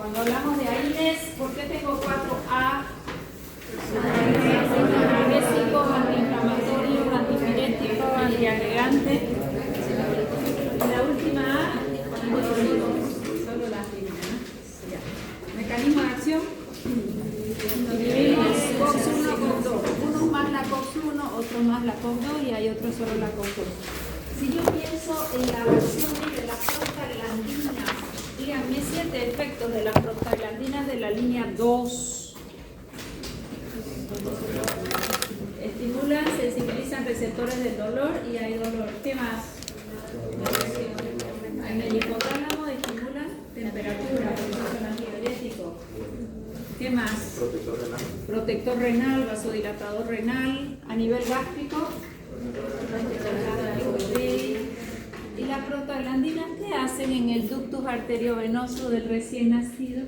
Cuando hablamos de AINES, ¿por qué tengo 4A? Analgésico, antiinflamatorio, antipirético, antiagregante. Y la última A, solo la primera, ¿no? Mecanismo de acción. Dividimos COX-1, COX-2. Uno más la COX-1, otro más la COX-2 y hay otro solo la COX-2. Si yo pienso en la versión de la prostaglandina, díganme 7 efectos de las prostaglandinas de la línea 2. Estimulan, sensibilizan receptores del dolor y hay dolor. ¿Qué más? En el hipotálamo estimulan temperatura, por eso son antidiuréticos. ¿Qué más? Protector renal. Protector renal, vasodilatador renal, a nivel gástrico. ¿Y las prostaglandinas qué hacen en el ductus arteriovenoso del recién nacido?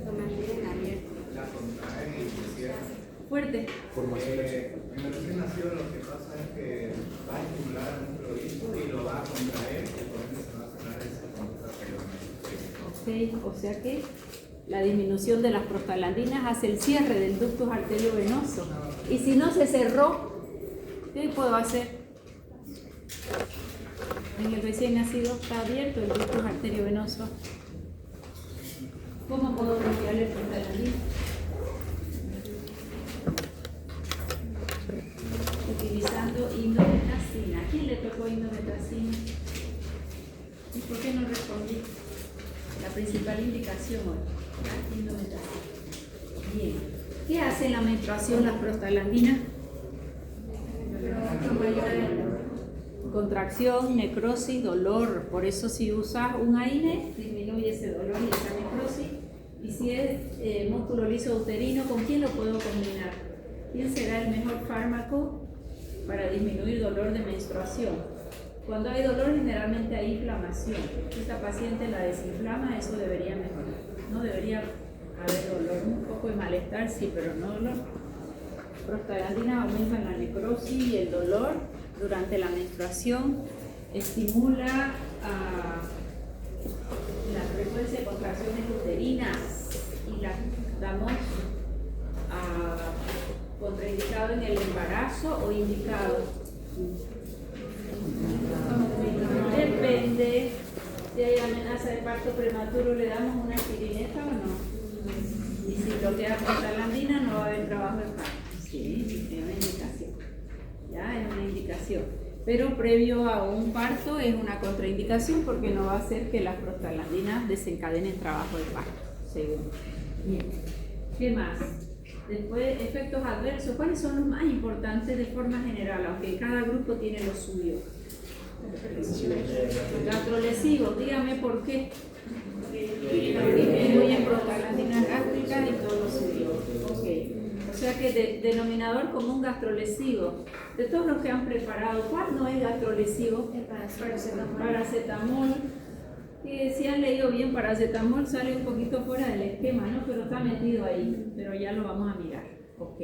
Lo mantienen abierto. Fuerte. Formación de En el recién nacido lo que pasa es que va a estimular al músculo isco y lo va a contraer y por ende se va a sacar ese contracción. Ok, o sea que la disminución de las prostaglandinas hace el cierre del ductus arteriovenoso. Y si no se cerró, ¿qué puedo hacer? En el recién nacido está abierto el ductus arteriovenoso. ¿Cómo puedo bloquear el prostaglandina? Utilizando indometacina. ¿A quién le tocó indometacina? ¿Y por qué no respondí? La principal indicación hoy. Indometacina. Bien. ¿Qué hace en la menstruación las prostaglandinas? Contracción, necrosis, dolor. Por eso si usas un AINE, disminuye ese dolor y esa necrosis. Y si es músculo liso uterino, ¿con quién lo puedo combinar? ¿Quién será el mejor fármaco para disminuir dolor de menstruación? Cuando hay dolor, generalmente hay inflamación. Si esta paciente la desinflama, eso debería mejorar. No debería haber dolor. Un poco de malestar, sí, pero no dolor. Prostaglandinas aumentan la necrosis y el dolor durante la menstruación, estimula la frecuencia de contracciones uterinas y la damos contraindicado en el embarazo o indicado. Depende si hay amenaza de parto prematuro, le damos una aspirineta o no. Y si bloquea prostaglandina no va a haber trabajo de parto. Sí, es una indicación. Ya, es una indicación. Pero previo a un parto es una contraindicación porque no va a hacer que las prostaglandinas desencadenen trabajo de parto, según. Bien. ¿Qué más? Después, efectos adversos. ¿Cuáles son los más importantes de forma general? Aunque cada grupo tiene lo suyo. Gastrolesivos, dígame por qué. Porque incluyen prostaglandinas gástricas y todo lo suyo. Okay. O sea que denominador común gastrolesivo. De todos los que han preparado, ¿cuál no es gastrolesivo? El paracetamol. Paracetamol. Si han leído bien, paracetamol sale un poquito fuera del esquema, ¿no? Pero está metido ahí, pero ya lo vamos a mirar. Ok.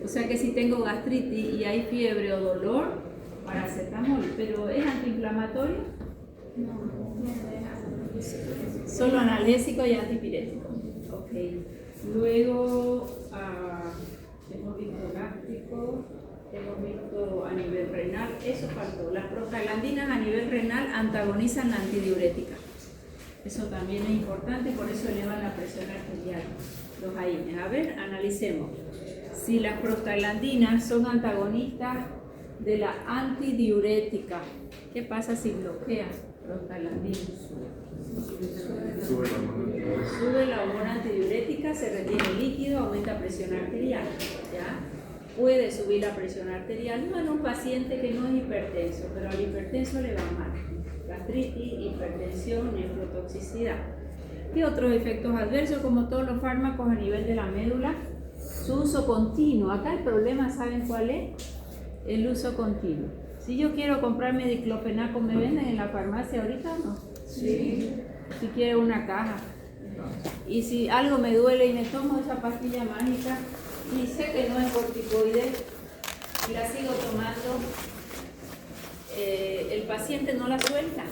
O sea que si tengo gastritis y hay fiebre o dolor, paracetamol. ¿Pero es antiinflamatorio? No, Solo analgésico y antipirético. Ok. Luego, hemos visto gástrico, hemos visto a nivel renal. Eso faltó. Las prostaglandinas a nivel renal antagonizan la antidiurética. Eso también es importante, por eso elevan la presión arterial, los AINES. A ver, analicemos. Si las prostaglandinas son antagonistas de la antidiurética, ¿qué pasa si bloquean prostaglandinas? Sube la hormona antidiurética, se retiene líquido, aumenta presión arterial. ¿Ya? Puede subir la presión arterial, no en un paciente que no es hipertenso, pero al hipertenso le va mal. Gastritis, hipertensión, nefrotoxicidad. ¿Qué otros efectos adversos? Como todos los fármacos a nivel de la médula, su uso continuo. Acá el problema, ¿saben cuál es? El uso continuo. Si yo quiero comprarme diclofenaco, ¿me venden en la farmacia ahorita o no? Sí. Si quiero una caja. Y si algo me duele y me tomo esa pastilla mágica y sé que no es corticoide y la sigo tomando, el paciente no la suelta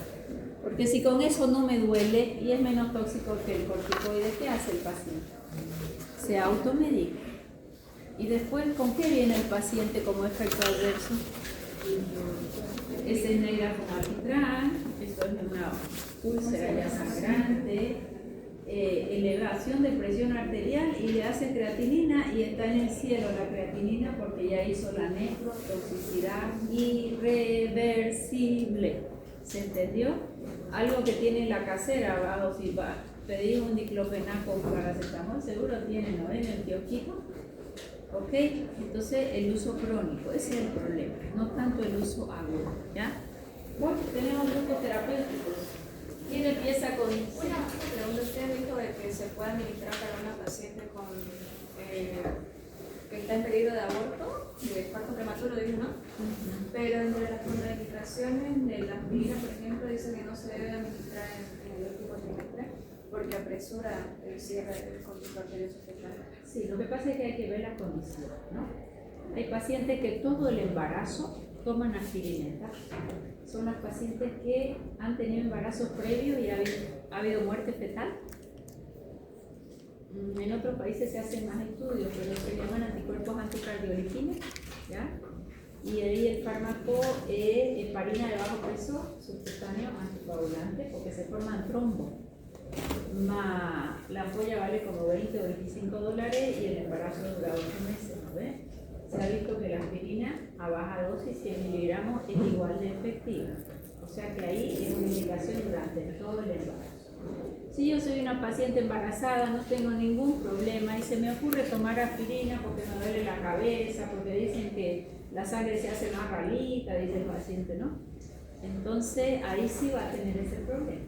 Porque si con eso no me duele y es menos tóxico que el corticoide, ¿qué hace el paciente? Se automedica. Y después, ¿con qué viene el paciente como efecto adverso? Ese negra con alquitrán, esto es una úlcera ya sangrante, elevación de presión arterial y le hace creatinina y está en el cielo la creatinina porque ya hizo la nefrotoxicidad irreversible. ¿Se entendió? Algo que tiene la casera abajo, si va, pedís un diclofenac con paracetamol, seguro tiene, ¿no? En el kiosquito. ¿Ok? Entonces el uso crónico, ese es el problema, no tanto el uso agudo, ¿ya? Bueno, tenemos grupos terapéuticos. ¿Quién empieza con...? Una pregunta, ¿usted ha visto de que se puede administrar para una paciente con que está en peligro de aborto, de parto prematuro, digo, ¿no? Pero entre las contraindicaciones de la aspirina, por ejemplo, dice que no se debe administrar en el último trimestre porque apresura el cierre del conducto arterioso fetal. Sí, lo que pasa es que hay que ver la condición, ¿no? Hay pacientes que todo el embarazo toman aspirineta. Son las pacientes que han tenido embarazos previos y ha habido muerte fetal. En otros países se hacen más estudios, pero se llaman anticuerpos anticardiolipina, ¿ya? Y ahí el fármaco es heparina de bajo peso, subcutáneo, anticoagulante, porque se forman trombos. La ampolla vale como 20 o 25 dólares y el embarazo dura 8 meses, ¿no ves? Se ha visto que la aspirina a baja dosis, 100 miligramos, es igual de efectiva. O sea que ahí es una indicación durante todo el embarazo. Si yo soy una paciente embarazada, no tengo ningún problema y se me ocurre tomar aspirina porque me duele la cabeza, porque dicen que la sangre se hace más ralita, dice el paciente, ¿no? Entonces ahí sí va a tener ese problema,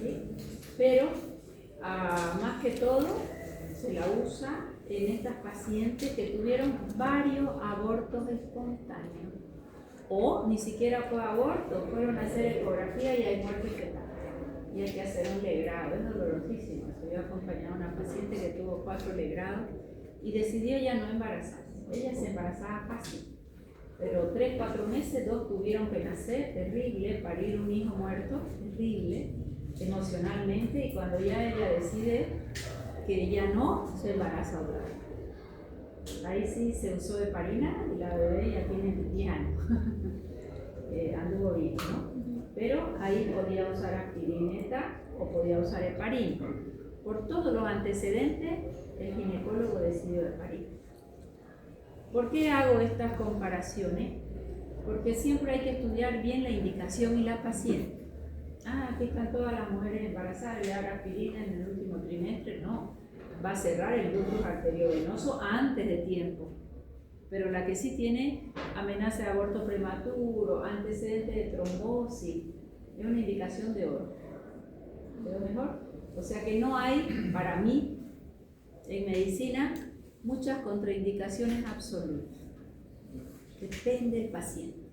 ¿sí? Pero más que todo se la usa en estas pacientes que tuvieron varios abortos espontáneos o ni siquiera fue aborto, fueron a hacer ecografía y hay muerte fetal y hay que hacer un legrado, es dolorosísimo. Yo acompañaba a una paciente que tuvo 4 legrados y decidió ya no embarazarse. Ella se embarazaba fácil, pero 3-4 meses 2 tuvieron que nacer, terrible, parir un hijo muerto, terrible emocionalmente, y cuando ya ella decide que ya no, se embaraza otra vez. Ahí sí se usó heparina y la bebé ya tiene 10 años. Anduvo bien, ¿no? Pero ahí podía usar aspirineta o podía usar heparina. Por todos los antecedentes, el ginecólogo decidió heparina. ¿Por qué hago estas comparaciones? Porque siempre hay que estudiar bien la indicación y la paciente. Aquí están todas las mujeres embarazadas y ahora aspirina en el último trimestre. No, va a cerrar el ducto arteriovenoso antes de tiempo. Pero la que sí tiene amenaza de aborto prematuro, antecedentes de trombosis, es una indicación de oro. ¿Veo mejor? O sea que no hay, para mí, en medicina, muchas contraindicaciones absolutas. Depende del paciente.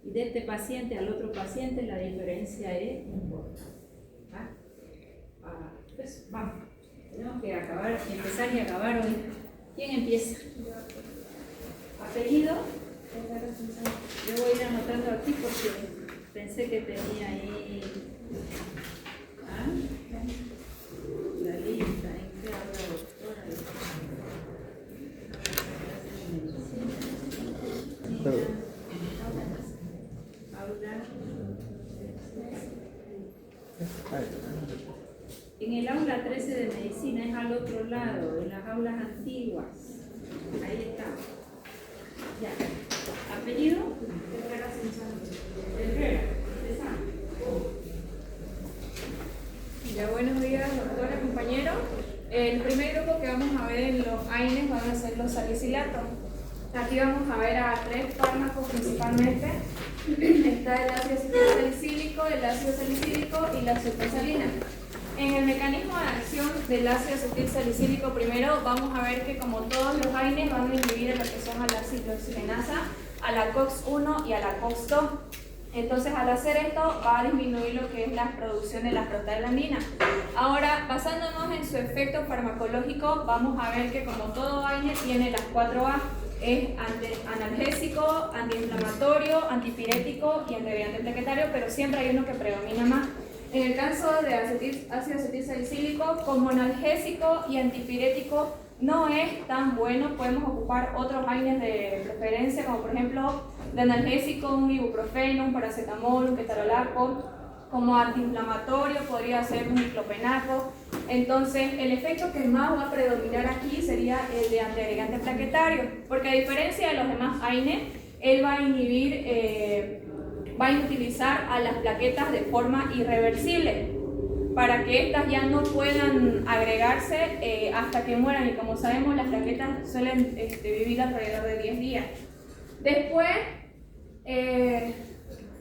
Y de este paciente al otro paciente la diferencia es importante. Pues vamos, tenemos que empezar y acabar hoy. ¿Quién empieza? ¿Apellido? Yo voy a ir anotando aquí porque pensé que tenía ahí la lista. ¿En qué habla doctora? En el aula 13 de medicina es al otro lado, en las aulas antiguas. Ahí está. Ya. ¿Apellido? Herrera Sánchez. Herrera. Ya, buenos días, doctora, compañero. El primer grupo que vamos a ver en los AINES van a ser los salicilatos. Aquí vamos a ver a 3 fármacos principalmente. Está el ácido acetilsalicílico, el ácido salicílico y la sulfasalina. En el mecanismo de acción del ácido acetilsalicílico, primero vamos a ver que como todos los AINES van a inhibir en lo que son a la ciclooxigenasa, a la COX-1 y a la COX-2. Entonces, al hacer esto va a disminuir lo que es la producción de la prostaglandina. Ahora, basándonos en su efecto farmacológico, vamos a ver que como todo AINE tiene las 4A. Es analgésico, antiinflamatorio, antipirético y antiagregante plaquetario, pero siempre hay uno que predomina más. En el caso de ácido acetilsalicílico, como analgésico y antipirético no es tan bueno. Podemos ocupar otros AINES de preferencia, como por ejemplo de analgésico, un ibuprofeno, un paracetamol, un ketorolaco. Como antiinflamatorio podría ser un diclofenaco. Entonces, el efecto que más va a predominar aquí sería el de antiagregante plaquetario, porque a diferencia de los demás AINES, él va a inhibir, va a inutilizar a las plaquetas de forma irreversible, para que éstas ya no puedan agregarse hasta que mueran, y como sabemos las plaquetas suelen vivir alrededor de 10 días. Después,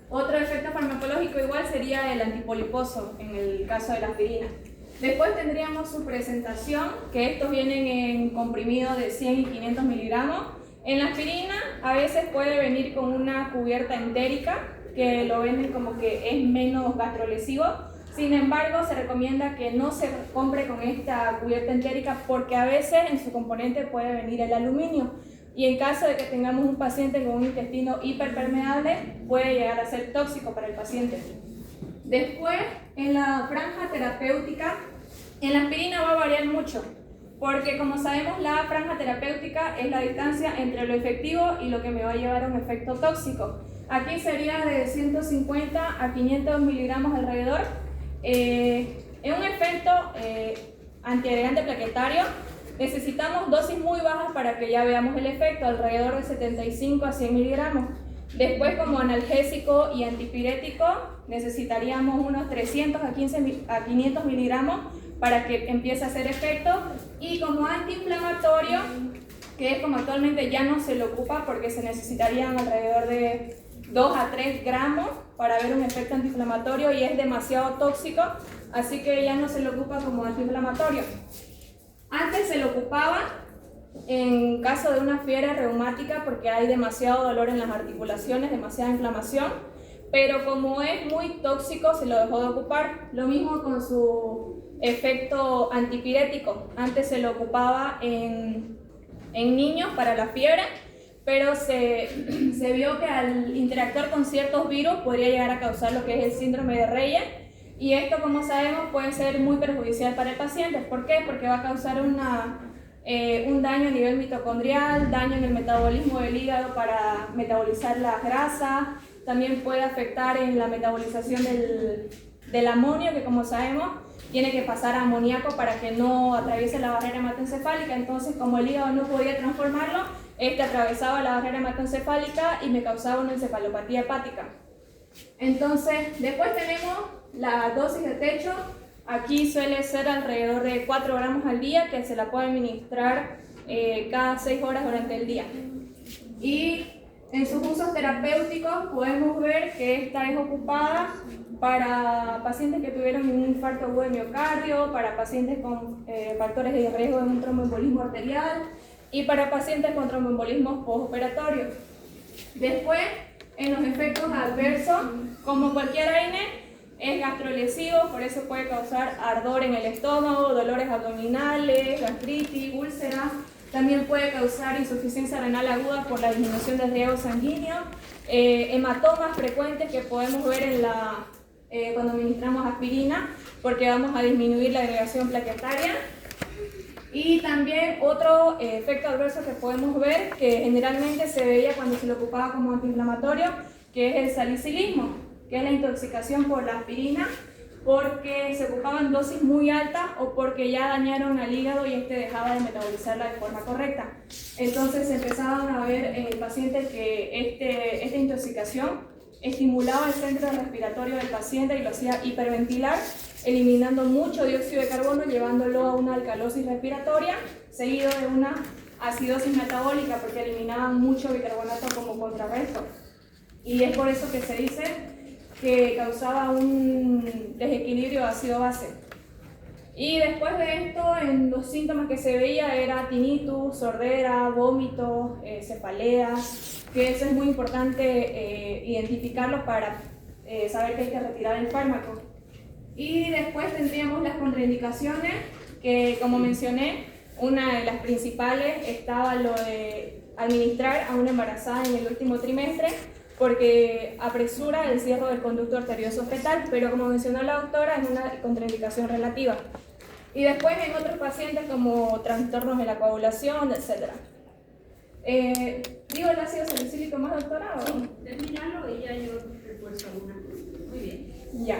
otro efecto farmacológico igual sería el antipoliposo en el caso de la aspirina. Después tendríamos su presentación, que estos vienen en comprimido de 100 y 500 miligramos. En la aspirina a veces puede venir con una cubierta entérica, que lo venden como que es menos gastrolesivo. Sin embargo, se recomienda que no se compre con esta cubierta entérica porque a veces en su componente puede venir el aluminio. Y en caso de que tengamos un paciente con un intestino hiperpermeable, puede llegar a ser tóxico para el paciente. Después, en la franja terapéutica, en la aspirina va a variar mucho, porque como sabemos la franja terapéutica es la distancia entre lo efectivo y lo que me va a llevar a un efecto tóxico. Aquí sería de 150 a 500 miligramos alrededor. En un efecto antiagregante plaquetario, necesitamos dosis muy bajas para que ya veamos el efecto, alrededor de 75 a 100 miligramos. Después, como analgésico y antipirético, necesitaríamos unos 300 a 500 miligramos para que empiece a hacer efecto. Y como antiinflamatorio, que es como actualmente ya no se lo ocupa porque se necesitarían alrededor de 2 a 3 gramos para ver un efecto antiinflamatorio y es demasiado tóxico, así que ya no se lo ocupa como antiinflamatorio. Antes se lo ocupaba en caso de una fiebre reumática porque hay demasiado dolor en las articulaciones, demasiada inflamación, pero como es muy tóxico se lo dejó de ocupar. Lo mismo con su efecto antipirético. Antes se lo ocupaba en niños para la fiebre, pero se vio que al interactuar con ciertos virus podría llegar a causar lo que es el síndrome de Reyes. Y esto, como sabemos, puede ser muy perjudicial para el paciente. ¿Por qué? Porque va a causar un daño a nivel mitocondrial, daño en el metabolismo del hígado para metabolizar las grasas. También puede afectar en la metabolización del amonio, que como sabemos tiene que pasar a amoníaco para que no atraviese la barrera hematoencefálica. Entonces, como el hígado no podía transformarlo, atravesaba la barrera hematoencefálica y me causaba una encefalopatía hepática. Entonces, después tenemos la dosis de techo. Aquí suele ser alrededor de 4 gramos al día, que se la puede administrar cada 6 horas durante el día. Y en sus usos terapéuticos podemos ver que esta es ocupada para pacientes que tuvieron un infarto agudo de miocardio, para pacientes con factores de riesgo de un tromboembolismo arterial y para pacientes con tromboembolismos postoperatorios. Después, en los efectos adversos, como cualquier AINE, es gastrolesivo, por eso puede causar ardor en el estómago, dolores abdominales, gastritis, úlceras. También puede causar insuficiencia renal aguda por la disminución del riego sanguíneo, hematomas frecuentes que podemos ver cuando administramos aspirina, porque vamos a disminuir la agregación plaquetaria. Y también otro efecto adverso que podemos ver, que generalmente se veía cuando se lo ocupaba como antiinflamatorio, que es el salicilismo, que es la intoxicación por la aspirina, porque se ocupaban dosis muy altas o porque ya dañaron al hígado y dejaba de metabolizarla de forma correcta. Entonces se empezaban a ver en el paciente que esta intoxicación estimulaba el centro respiratorio del paciente y lo hacía hiperventilar, eliminando mucho dióxido de carbono, llevándolo a una alcalosis respiratoria, seguido de una acidosis metabólica, porque eliminaban mucho bicarbonato como contrarresto. Y es por eso que se dice que causaba un desequilibrio ácido-base. Y después de esto, en los síntomas que se veía era tinnitus, sordera, vómito, cefalea, que eso es muy importante identificarlos para saber que hay que retirar el fármaco. Y después tendríamos las contraindicaciones, que como mencioné, una de las principales estaba lo de administrar a una embarazada en el último trimestre, porque apresura el cierre del conducto arterioso fetal, pero como mencionó la doctora, es una contraindicación relativa. Y después en otros pacientes como trastornos de la coagulación, etc. ¿Digo el ácido salicílico más, doctora? Sí, terminalo y ya yo refuerzo alguna. Muy bien. Ya.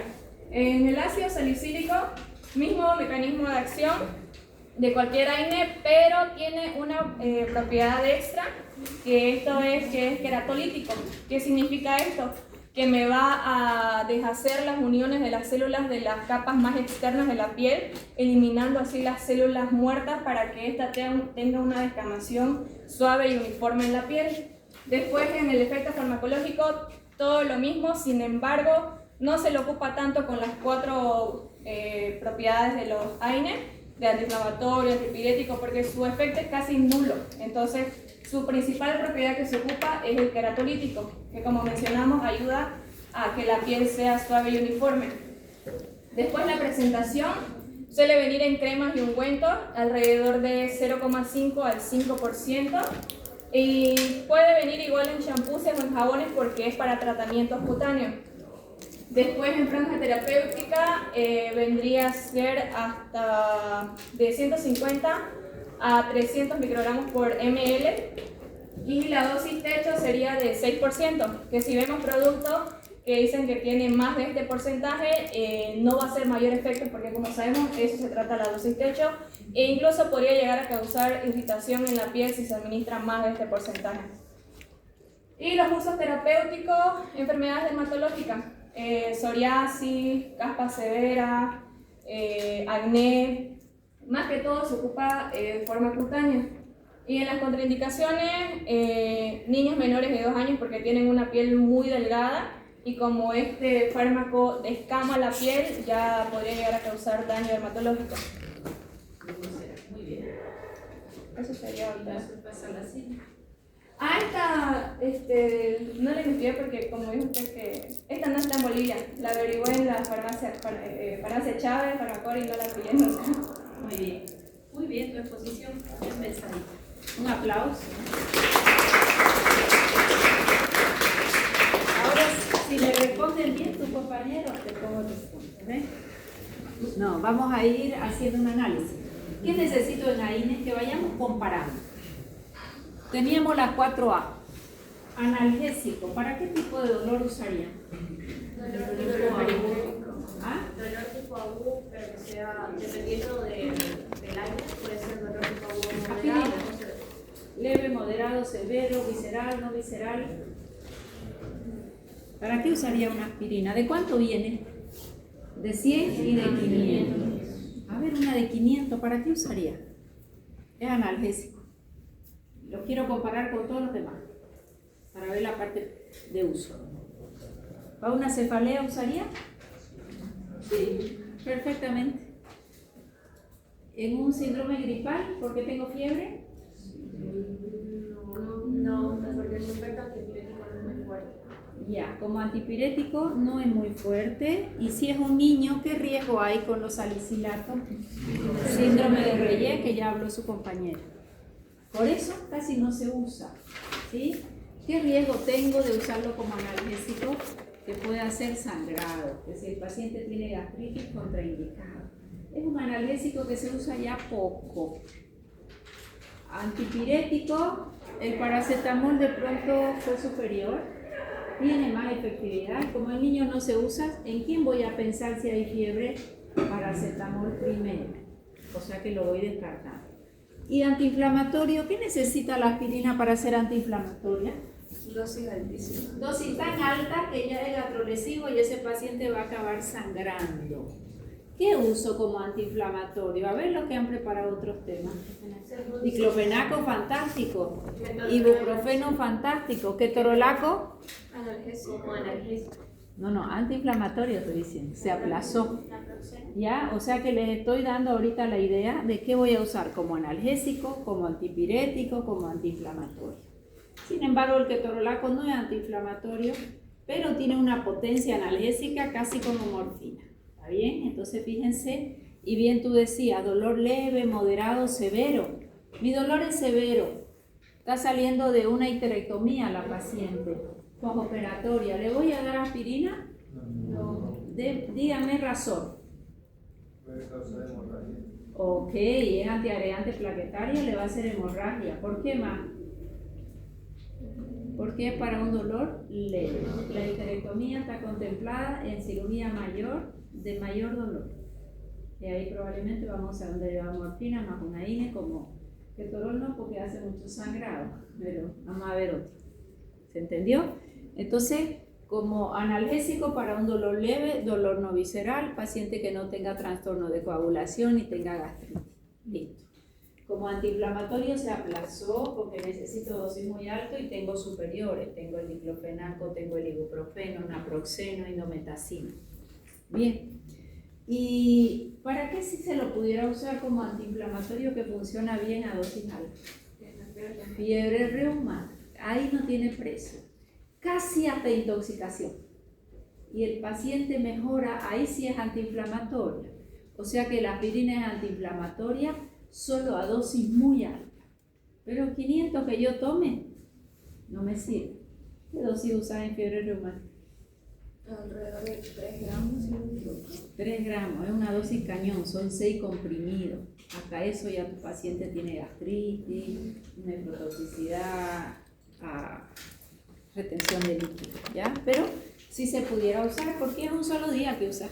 En el ácido salicílico, mismo mecanismo de acción de cualquier AINE, pero tiene una propiedad extra, que es queratolítico. ¿Qué significa esto? Que me va a deshacer las uniones de las células de las capas más externas de la piel, eliminando así las células muertas para que ésta tenga una descamación suave y uniforme en la piel. Después, en el efecto farmacológico, todo lo mismo, sin embargo, no se le ocupa tanto con las 4 propiedades de los AINE, de antiinflamatorio, antipirético, porque su efecto es casi nulo. Entonces, su principal propiedad que se ocupa es el queratolítico, que como mencionamos ayuda a que la piel sea suave y uniforme. Después la presentación suele venir en cremas y ungüentos, alrededor de 0,5 al 5%, y puede venir igual en shampoos o en jabones porque es para tratamientos cutáneos. Después en franja terapéutica vendría a ser hasta de 150 a 300 microgramos por ml, y la dosis techo sería de 6%, que si vemos productos que dicen que tienen más de este porcentaje, no va a ser mayor efecto porque como sabemos eso se trata de la dosis techo, e incluso podría llegar a causar irritación en la piel si se administra más de este porcentaje. Y los usos terapéuticos, enfermedades dermatológicas, psoriasis, caspa severa, acné, más que todo se ocupa de forma cutánea. Y en las contraindicaciones, niños menores de 2 años porque tienen una piel muy delgada y como este fármaco descama la piel, ya podría llegar a causar daño dermatológico. Muy bien. Eso sería ahorita. Entonces pasa la cena. Esta, no la investigué porque como dijo usted que esta no está en Bolivia, la averigué en la farmacia Chávez, Farmacor, y no la pillé nunca. Muy bien tu exposición, bien pensadita. Un aplauso. Ahora, si le responden bien tus compañeros, te pongo tus puntos, ¿ves? No, vamos a ir haciendo un análisis. ¿Qué necesito en AINES? Que vayamos comparando. Teníamos las 4A. Analgésico. ¿Para qué tipo de dolor usaría? Dolor tipo agudo. ¿Ah? Dolor tipo agudo, pero que sea, dependiendo del aire, puede ser dolor tipo agudo moderado. Leve, moderado, severo, visceral, no visceral. ¿Para qué usaría una aspirina? ¿De cuánto viene? De 100 y de 500. A ver, una de 500, ¿para qué usaría? Es analgésico. Lo quiero comparar con todos los demás, para ver la parte de uso. ¿Para una cefalea usaría? Sí, perfectamente. ¿En un síndrome gripal, porque tengo fiebre? No, porque el efecto antipirético no es muy fuerte. Ya, como antipirético no es muy fuerte. Y si es un niño, ¿qué riesgo hay con los salicilatos? Síndrome de Reye, que ya habló su compañera. Por eso casi no se usa, ¿sí? ¿Qué riesgo tengo de usarlo como analgésico? Que puede hacer sangrado, que si el paciente tiene gastritis, contraindicado. Es un analgésico que se usa ya poco. Antipirético, el paracetamol de pronto fue superior, tiene más efectividad. Como el niño no se usa, ¿en quién voy a pensar si hay fiebre? Paracetamol primero, o sea que lo voy descartando. Y antiinflamatorio, ¿qué necesita la aspirina para ser antiinflamatoria? Dosis altísima. Dosis tan alta que ya es gastrolesivo y ese paciente va a acabar sangrando. ¿Qué uso como antiinflamatorio? A ver los que han preparado otros temas. Diclofenaco, fantástico. Ibuprofeno, fantástico. Ketorolaco, Como analgésico. no, antiinflamatorio estoy diciendo. Se aplazó. ¿Ya? O sea que les estoy dando ahorita la idea de qué voy a usar como analgésico, como antipirético, como antiinflamatorio. Sin embargo, el ketorolaco no es antiinflamatorio, pero tiene una potencia analgésica casi como morfina. ¿Está bien? Entonces fíjense, y bien tú decías, dolor leve, moderado, severo. Mi dolor es severo. Está saliendo de una histerectomía la paciente. Postoperatoria. ¿Le voy a dar aspirina? Dígame razón. Puede causar hemorragia. Ok, es antiagregante plaquetario, le va a hacer hemorragia. ¿Por qué más? Porque es para un dolor leve. La histerectomía está contemplada en cirugía mayor de mayor dolor. Y ahí probablemente vamos a donde lleva morfina más una INE como ketorol no, porque hace mucho sangrado, pero vamos a ver otro. ¿Se entendió? Entonces, como analgésico para un dolor leve, dolor no visceral, paciente que no tenga trastorno de coagulación y tenga gastritis. Listo. Como antiinflamatorio se aplazó porque necesito dosis muy alto y tengo superiores. Tengo el diclofenaco, tengo el ibuprofeno, naproxeno, indometacina. Bien. ¿Y para qué si se lo pudiera usar como antiinflamatorio que funciona bien a dosis alta? Fiebre reumática. Ahí no tiene precio. Casi hasta intoxicación. Y el paciente mejora, ahí sí es antiinflamatoria. O sea que la aspirina es antiinflamatoria solo a dosis muy alta. Pero 500 que yo tome no me sirve. ¿Qué dosis usas en fiebre reumática? Alrededor de 3 gramos. 3 gramos, es una dosis cañón, son 6 comprimidos. Hasta eso ya tu paciente tiene gastritis, nefrotoxicidad, retención de líquido, ¿ya? Pero sí se pudiera usar porque es un solo día que usas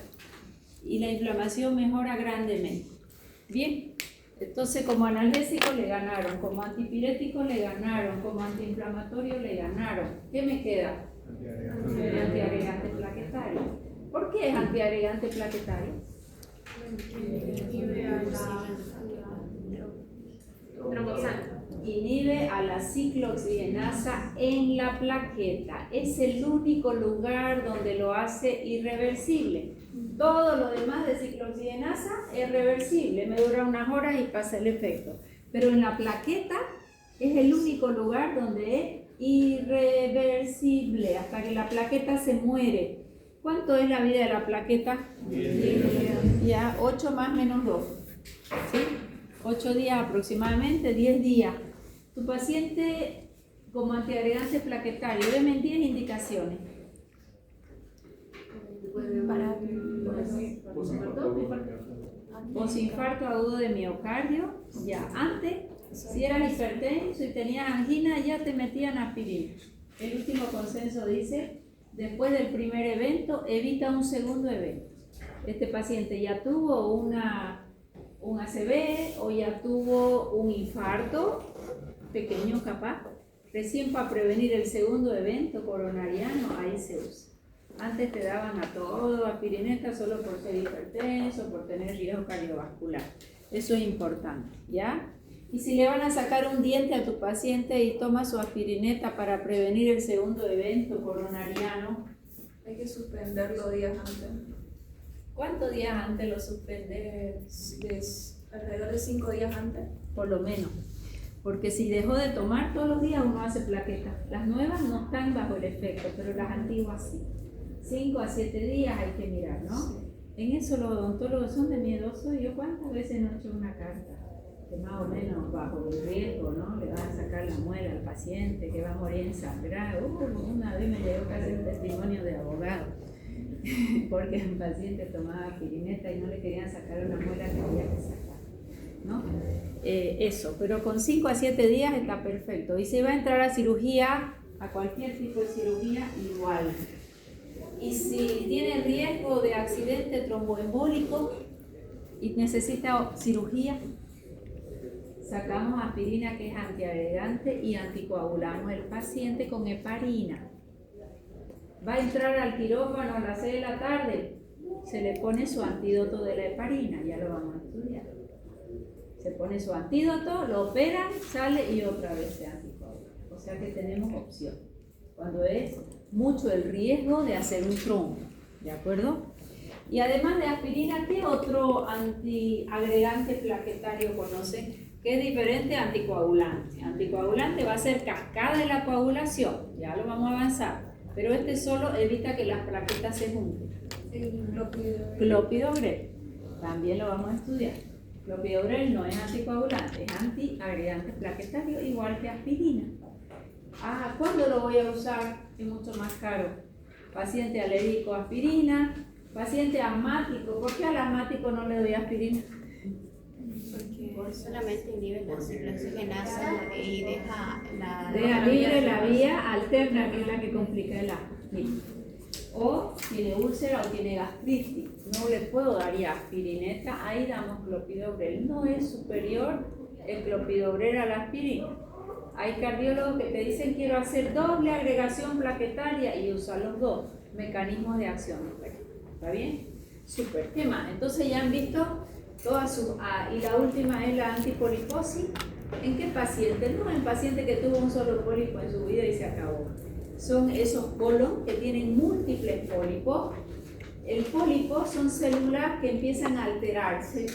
y la inflamación mejora grandemente. Bien, entonces como analgésico le ganaron, como antipirético le ganaron, como antiinflamatorio le ganaron. ¿Qué me queda? Antiagregante plaquetario. ¿Por qué es antiagregante plaquetario? Inhibe a la ciclooxigenasa en la plaqueta. Es el único lugar donde lo hace irreversible. Todo lo demás de ciclooxigenasa es reversible, me dura unas horas y pasa el efecto. Pero en la plaqueta es el único lugar donde es irreversible, hasta que la plaqueta se muere. ¿Cuánto es la vida de la plaqueta? 10 días. 8 más menos 2. ¿Sí? 8 días aproximadamente, 10 días. Tu paciente como antiagregante plaquetario, deme 10 indicaciones. Posinfarto agudo de miocardio, ya. Antes, si eras hipertenso y tenías angina, ya te metían aspirina. El último consenso dice, después del primer evento, evita un segundo evento. Este paciente ya tuvo un ACV o ya tuvo un infarto, pequeño capaz, recién para prevenir el segundo evento coronariano, ahí se usa. Antes te daban a todo aspirineta solo por ser hipertenso, por tener riesgo cardiovascular. Eso es importante, ¿ya? Y si le van a sacar un diente a tu paciente y toma su aspirineta para prevenir el segundo evento coronariano, Hay que suspenderlo días antes. ¿cuántos días antes lo suspendes? Alrededor de 5 días antes. Por lo menos. Porque si dejó de tomar todos los días, uno hace plaquetas. Las nuevas no están bajo el efecto, pero las antiguas sí. 5 a 7 días hay que mirar, ¿no? Sí. En eso los odontólogos son de miedosos. Yo cuántas veces no he hecho una carta que más o menos bajo el riesgo, ¿no? Le van a sacar la muela al paciente que va a morir ensangrado. Una vez me llegó casi un testimonio de abogado porque el paciente tomaba aspirineta y no le querían sacar una muela que había que sacar, ¿no? Eso, pero con 5 a 7 días está perfecto. Y si va a entrar a cirugía, a cualquier tipo de cirugía, igual. Y si tiene riesgo de accidente tromboembólico y necesita cirugía, sacamos aspirina, que es antiagregante, y anticoagulamos el paciente con heparina. Va a entrar al quirófano a las 6 de la tarde, se le pone su antídoto de la heparina, ya lo vamos a estudiar. Se pone su antídoto, lo operan, sale y otra vez se anticoagula. O sea que tenemos opción. Cuando es mucho el riesgo de hacer un trombo, ¿de acuerdo? Y además de aspirina, ¿qué otro antiagregante plaquetario conocen? Que es diferente a anticoagulante. Anticoagulante va a ser cascada de la coagulación, ya lo vamos a avanzar. Pero este solo evita que las plaquetas se junten. Clopidogrel, también lo vamos a estudiar. Clopidogrel no es anticoagulante, es antiagregante plaquetario, igual que aspirina. Ah, ¿cuándo lo voy a usar? Es mucho más caro. Paciente alérgico a aspirina, paciente asmático. ¿Por qué al asmático no le doy aspirina? Porque solamente inhibe la circulación oxigenasa y deja Deja libre la vía alterna, que es la que complica el asma. O tiene úlcera o tiene gastritis. No le puedo dar ya aspirineta, ahí damos clopidogrel. No es superior el clopidogrel a la aspirina. Hay cardiólogos que te dicen quiero hacer doble agregación plaquetaria y usa los dos mecanismos de acción. ¿Está bien? Súper. ¿Qué más? Entonces ya han visto todas sus... y la última es la antipoliposis. ¿En qué paciente? No, en paciente que tuvo un solo pólipo en su vida y se acabó. Son esos colon que tienen múltiples pólipos. El pólipo son células que empiezan a alterarse.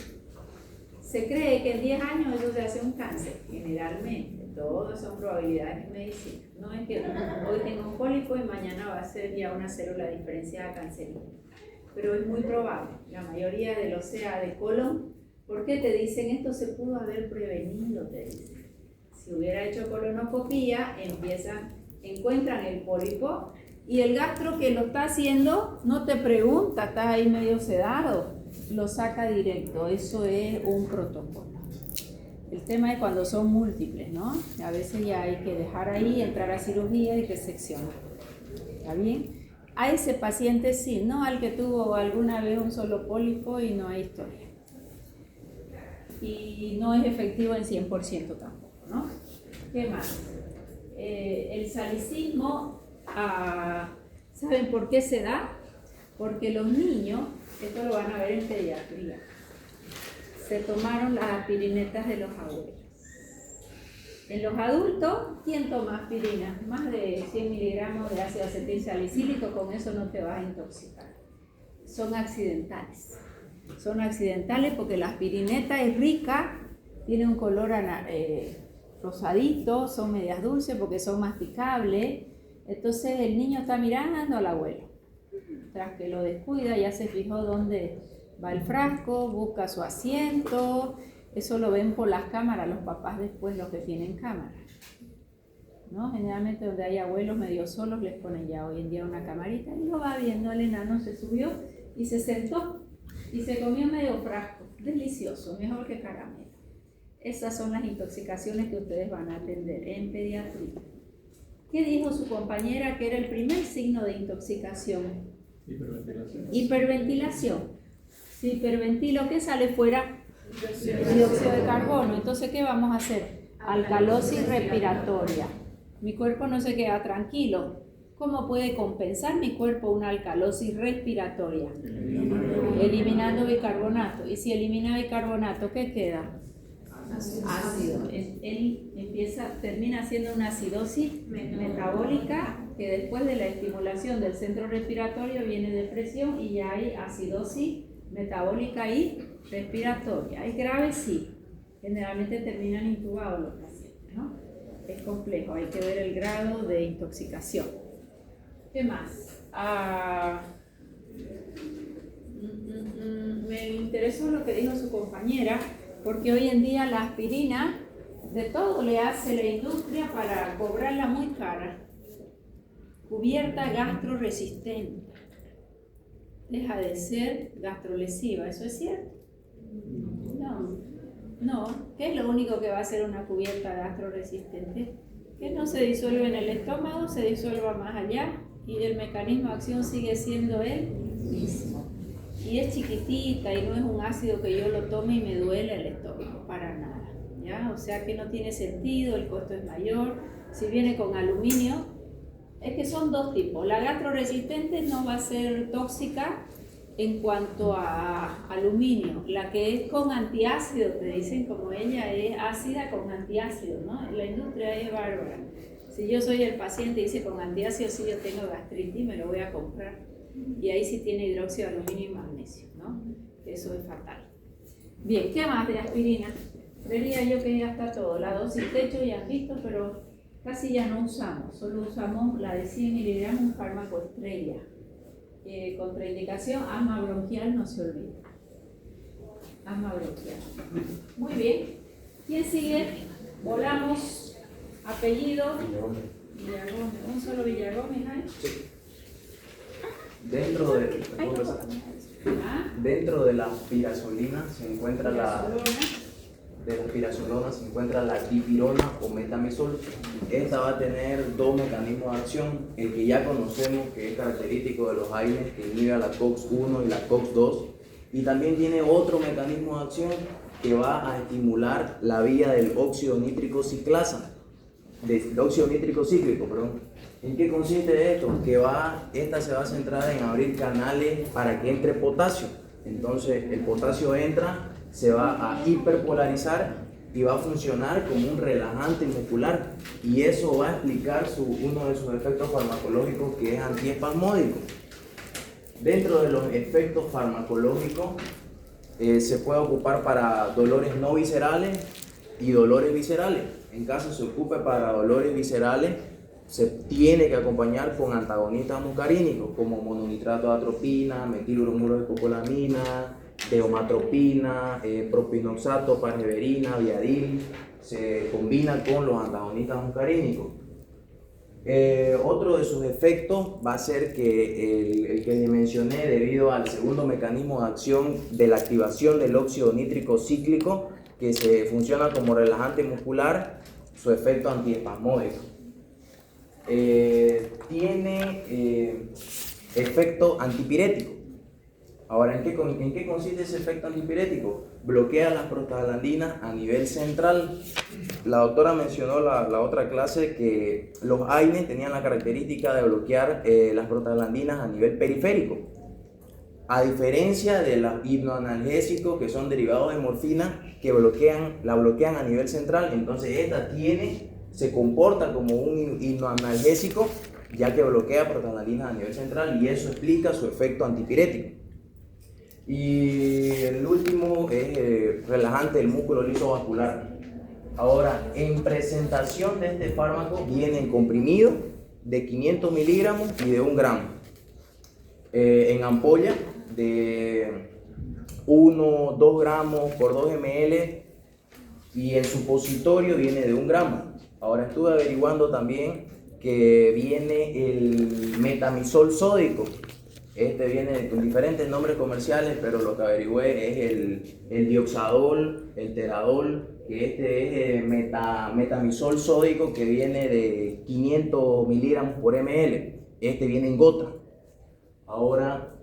Se cree que en 10 años eso se hace un cáncer, generalmente. Todas son probabilidades en medicina. No es que hoy tengo un pólipo y mañana va a ser ya una célula diferenciada cancerígena. Pero es muy probable. La mayoría de los CA de colon, ¿por qué te dicen esto se pudo haber prevenido? Te dicen. Si hubiera hecho colonoscopía, encuentran el pólipo y el gastro que lo está haciendo no te pregunta, estás ahí medio sedado, lo saca directo. Eso es un protocolo. El tema es cuando son múltiples, ¿no? A veces ya hay que dejar ahí, entrar a cirugía y reseccionar. ¿Está bien? A ese paciente sí, no al que tuvo alguna vez un solo pólipo y no hay historia. Y no es efectivo en 100% tampoco, ¿no? ¿Qué más? El salicismo, ¿saben por qué se da? Porque los niños, esto lo van a ver en pediatría, se tomaron las aspirinetas de los abuelos. En los adultos, ¿quién toma aspirina? Más de 100 miligramos de ácido acetilsalicílico, con eso no te vas a intoxicar. Son accidentales. Son accidentales porque la aspirineta es rica, tiene un color rosadito, son medias dulces porque son masticables. Entonces el niño está mirando al abuelo. Tras que lo descuida, ya se fijó dónde va el frasco, busca su asiento. Eso lo ven por las cámaras los papás después, los que tienen cámara, ¿no? Generalmente donde hay abuelos medio solos les ponen ya hoy en día una camarita y lo va viendo. El enano se subió y se sentó y se comió medio frasco. Delicioso, mejor que caramelo. Esas son las intoxicaciones que ustedes van a atender en pediatría. ¿Qué dijo su compañera que era el primer signo de intoxicación? Hiperventilación. Hiperventilación. Si hiperventilo, ¿qué sale fuera? Dióxido de carbono. Entonces, ¿qué vamos a hacer? Alcalosis respiratoria. Mi cuerpo no se queda tranquilo. ¿Cómo puede compensar mi cuerpo una alcalosis respiratoria? Eliminando bicarbonato. Y si elimina bicarbonato, ¿qué queda? Ácido. Él termina haciendo una acidosis metabólica que después de la estimulación del centro respiratorio viene depresión y ya hay acidosis metabólica y respiratoria. ¿Es grave? Sí. Generalmente terminan intubados los pacientes, ¿no? Es complejo, hay que ver el grado de intoxicación. ¿Qué más? Me interesó lo que dijo su compañera, porque hoy en día la aspirina de todo le hace la industria para cobrarla muy cara. Cubierta gastroresistente. Deja de ser gastrolesiva, ¿eso es cierto? No. ¿Qué es lo único que va a hacer una cubierta gastroresistente? Que no se disuelve en el estómago, se disuelva más allá y el mecanismo de acción sigue siendo el mismo. Y es chiquitita y no es un ácido que yo lo tome y me duele el estómago, para nada, ¿ya? O sea que no tiene sentido, el costo es mayor. Si viene con aluminio, es que son dos tipos. La gastroresistente no va a ser tóxica en cuanto a aluminio. La que es con antiácido, te dicen como ella es ácida con antiácido, ¿no? La industria es bárbara. Si yo soy el paciente y dice con antiácido, si yo tengo gastritis, me lo voy a comprar. Y ahí sí tiene hidróxido de aluminio y magnesio, ¿no? Eso es fatal. Bien, ¿qué más de aspirina? Creería yo que ya está todo. La dosis techo ya han visto, pero casi ya no usamos. Solo usamos la de 100 miligramos, un fármaco estrella. Contraindicación, asma bronquial, no se olvide. Asma bronquial. Muy bien. ¿Quién sigue? Volamos. Apellido. Villagómez, un solo Villagómez hay. Sí. Dentro de, dentro de las pirazolinas se encuentra la dipirona o metamizol. Esta va a tener dos mecanismos de acción. El que ya conocemos, que es característico de los AINES, que inhibe a la COX-1 y la COX-2. Y también tiene otro mecanismo de acción que va a estimular la vía del óxido nítrico ciclasa, del óxido nítrico cíclico, perdón. ¿En qué consiste esto? Que esta se va a centrar en abrir canales para que entre potasio. Entonces el potasio entra, se va a hiperpolarizar y va a funcionar como un relajante muscular, y eso va a explicar uno de sus efectos farmacológicos, que es antiespasmódico. Dentro de los efectos farmacológicos se puede ocupar para dolores no viscerales y dolores viscerales. En caso se ocupe para dolores viscerales, se tiene que acompañar con antagonistas muscarínicos como mononitrato de atropina, metilbromuro de copolamina, deomatropina, propinoxato, parheverina, viadil. Se combina con los antagonistas muscarínicos. Otro de sus efectos va a ser que el que les mencioné, debido al segundo mecanismo de acción de la activación del óxido nítrico cíclico, que se funciona como relajante muscular, su efecto antiespasmódico. Tiene efecto antipirético. Ahora, ¿en qué consiste ese efecto antipirético? Bloquea las prostaglandinas a nivel central. La doctora mencionó la otra clase que los AINES tenían la característica de bloquear las prostaglandinas a nivel periférico. A diferencia de los hipnoanalgésicos, que son derivados de morfina, que la bloquean a nivel central. Entonces esta se comporta como un hipnoanalgésico, ya que bloquea prostaglandinas a nivel central, y eso explica su efecto antipirético. Y el último es relajante del músculo liso vascular. Ahora, en presentación de este fármaco viene en comprimido de 500 miligramos y de 1 gramo. En ampolla de 2 gramos por 2 ml, y en supositorio viene de 1 gramo. Ahora, estuve averiguando también que viene el metamizol sódico. Este viene con diferentes nombres comerciales, pero lo que averigüé es el dioxadol, el teradol, que este es metamizol sódico, que viene de 500 miligramos por ml. Este viene en gota. Ahora,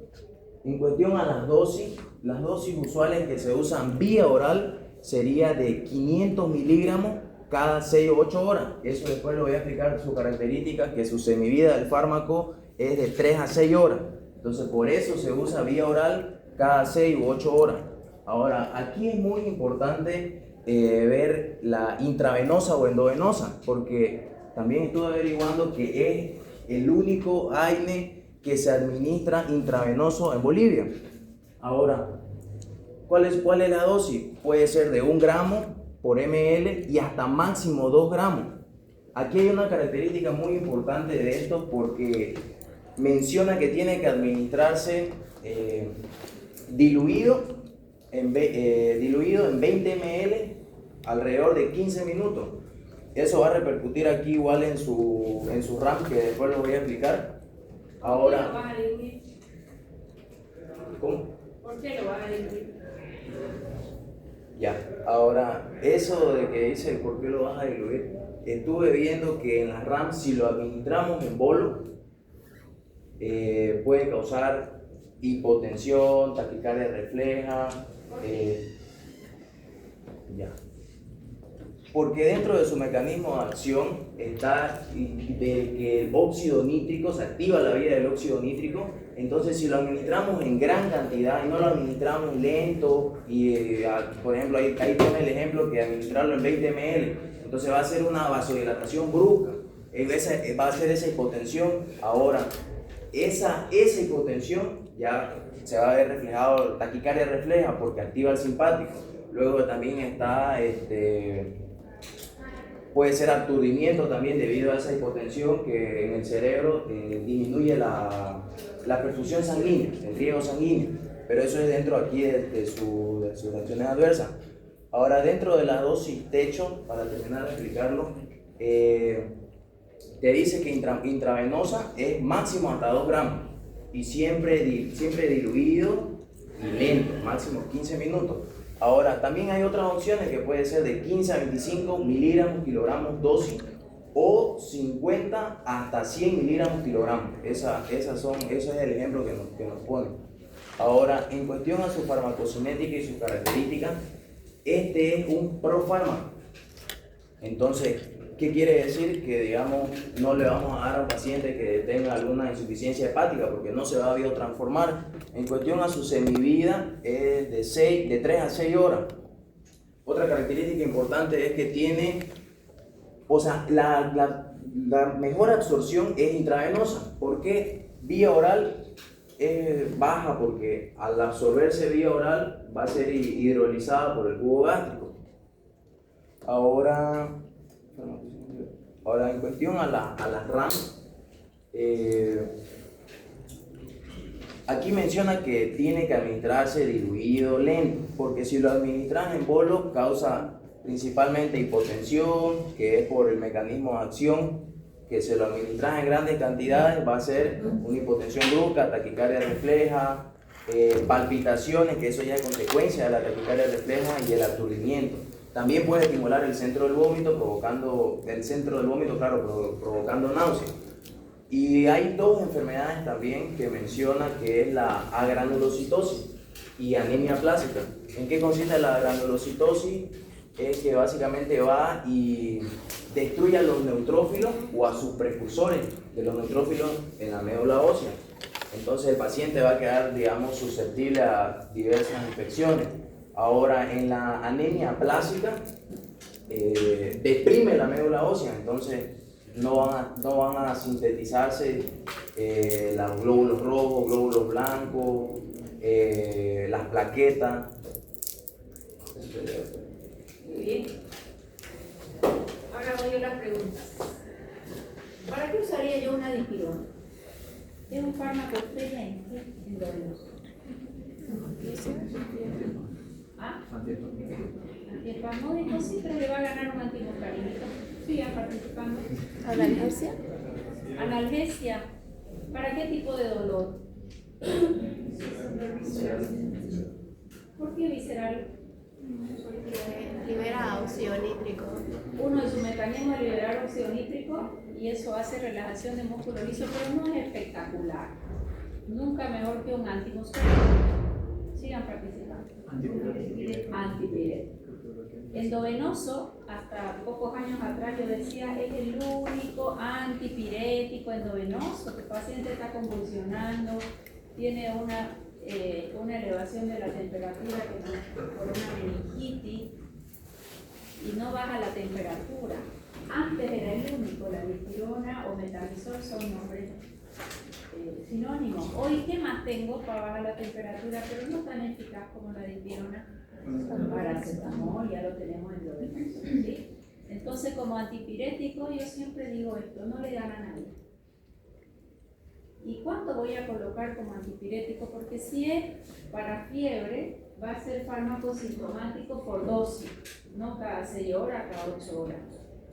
en cuestión a las dosis usuales que se usan vía oral sería de 500 miligramos cada 6 o 8 horas. Eso después lo voy a explicar sus características, que su semivida del fármaco es de 3 a 6 horas. Entonces, por eso se usa vía oral cada 6 u 8 horas. Ahora, aquí es muy importante ver la intravenosa o endovenosa, porque también estuve averiguando que es el único AINE que se administra intravenoso en Bolivia. Ahora, ¿cuál es la dosis? Puede ser de 1 gramo por ml y hasta máximo 2 gramos. Aquí hay una característica muy importante de esto, porque menciona que tiene que administrarse diluido en 20 ml alrededor de 15 minutos. Eso va a repercutir aquí igual en su RAM, que después lo voy a explicar. Ahora, ¿Por qué lo vas a diluir? ¿Cómo? ¿Por qué lo vas a diluir? Ya, ahora, eso de que dice por qué lo vas a diluir, estuve viendo que en la RAM, si lo administramos en bolo, puede causar hipotensión, taquicardia refleja, porque dentro de su mecanismo de acción está de que el óxido nítrico, se activa la vía del óxido nítrico. Entonces, si lo administramos en gran cantidad y no lo administramos lento, y por ejemplo ahí pone el ejemplo que administrarlo en 20 ml, entonces va a ser una vasodilatación brusca, va a ser esa hipotensión. Ahora, esa hipotensión ya se va a ver reflejado, taquicardia refleja, porque activa el simpático. Luego también está puede ser aturdimiento también debido a esa hipotensión, que en el cerebro disminuye la perfusión sanguínea, el riego sanguíneo, pero eso es dentro aquí de sus reacciones adversas. Ahora, dentro de la dosis techo, para terminar de explicarlo, te dice que intravenosa es máximo hasta 2 gramos y siempre diluido y lento, máximo 15 minutos. Ahora, también hay otras opciones que puede ser de 15 a 25 miligramos kilogramos dosis o 50 hasta 100 miligramos kilogramos. Ese es el ejemplo que nos ponen. Ahora, en cuestión a su farmacocinética y sus características, este es un profármaco. Entonces, ¿qué quiere decir? Que, digamos, no le vamos a dar a un paciente que tenga alguna insuficiencia hepática porque no se va a biotransformar. En cuestión a su semivida es de 3 a 6 horas. Otra característica importante es que tiene, o sea, la mejor absorción es intravenosa. ¿Por qué? Vía oral es baja porque al absorberse vía oral va a ser hidrolizada por el cubo gástrico. Ahora en cuestión a las RAM, aquí menciona que tiene que administrarse diluido lento, porque si lo administras en bolo causa principalmente hipotensión, que es por el mecanismo de acción, que se lo administras en grandes cantidades va a ser una hipotensión brusca, taquicardia refleja, palpitaciones, que eso ya es consecuencia de la taquicardia refleja, y el aturdimiento. También puede estimular el centro del vómito, provocando náusea. Y hay 2 enfermedades también que menciona, que es la agranulocitosis y anemia plástica. ¿En qué consiste la agranulocitosis? Es que básicamente va y destruye a los neutrófilos o a sus precursores de los neutrófilos en la médula ósea. Entonces el paciente va a quedar, digamos, susceptible a diversas infecciones. Ahora, en la anemia plástica, deprime la médula ósea, entonces no van a sintetizarse los glóbulos rojos, glóbulos blancos, las plaquetas. Muy bien. Ahora voy a las preguntas. ¿Para qué usaría yo una dipirona? Es un fármaco estrella endovenoso. ¿Ah? Antiespasmódico, sí, pero le va a ganar un antimuscarínico. Sigan participando. ¿Analgesia? Analgesia. ¿Para qué tipo de dolor? ¿Por qué visceral? Porque libera óxido nítrico. Uno de sus mecanismos es liberar óxido nítrico y eso hace relajación de músculo liso, pero no es espectacular. Nunca mejor que un antimuscarínico. Sigan participando. Antipirético. Endovenoso, hasta pocos años atrás yo decía, es el único antipirético endovenoso. El paciente está convulsionando, tiene una elevación de la temperatura por una meningitis y no baja la temperatura. Antes era el único, la dipirona o metamizol son nombres sinónimos. Hoy, ¿qué más tengo para bajar la temperatura? Pero no tan eficaz como la dipirona. Paracetamol, ya lo tenemos en endovenoso, ¿sí? Entonces, como antipirético, yo siempre digo esto, no le dan a nadie. ¿Y cuánto voy a colocar como antipirético? Porque si es para fiebre, va a ser fármaco sintomático por dosis, no cada 6 horas, cada 8 horas.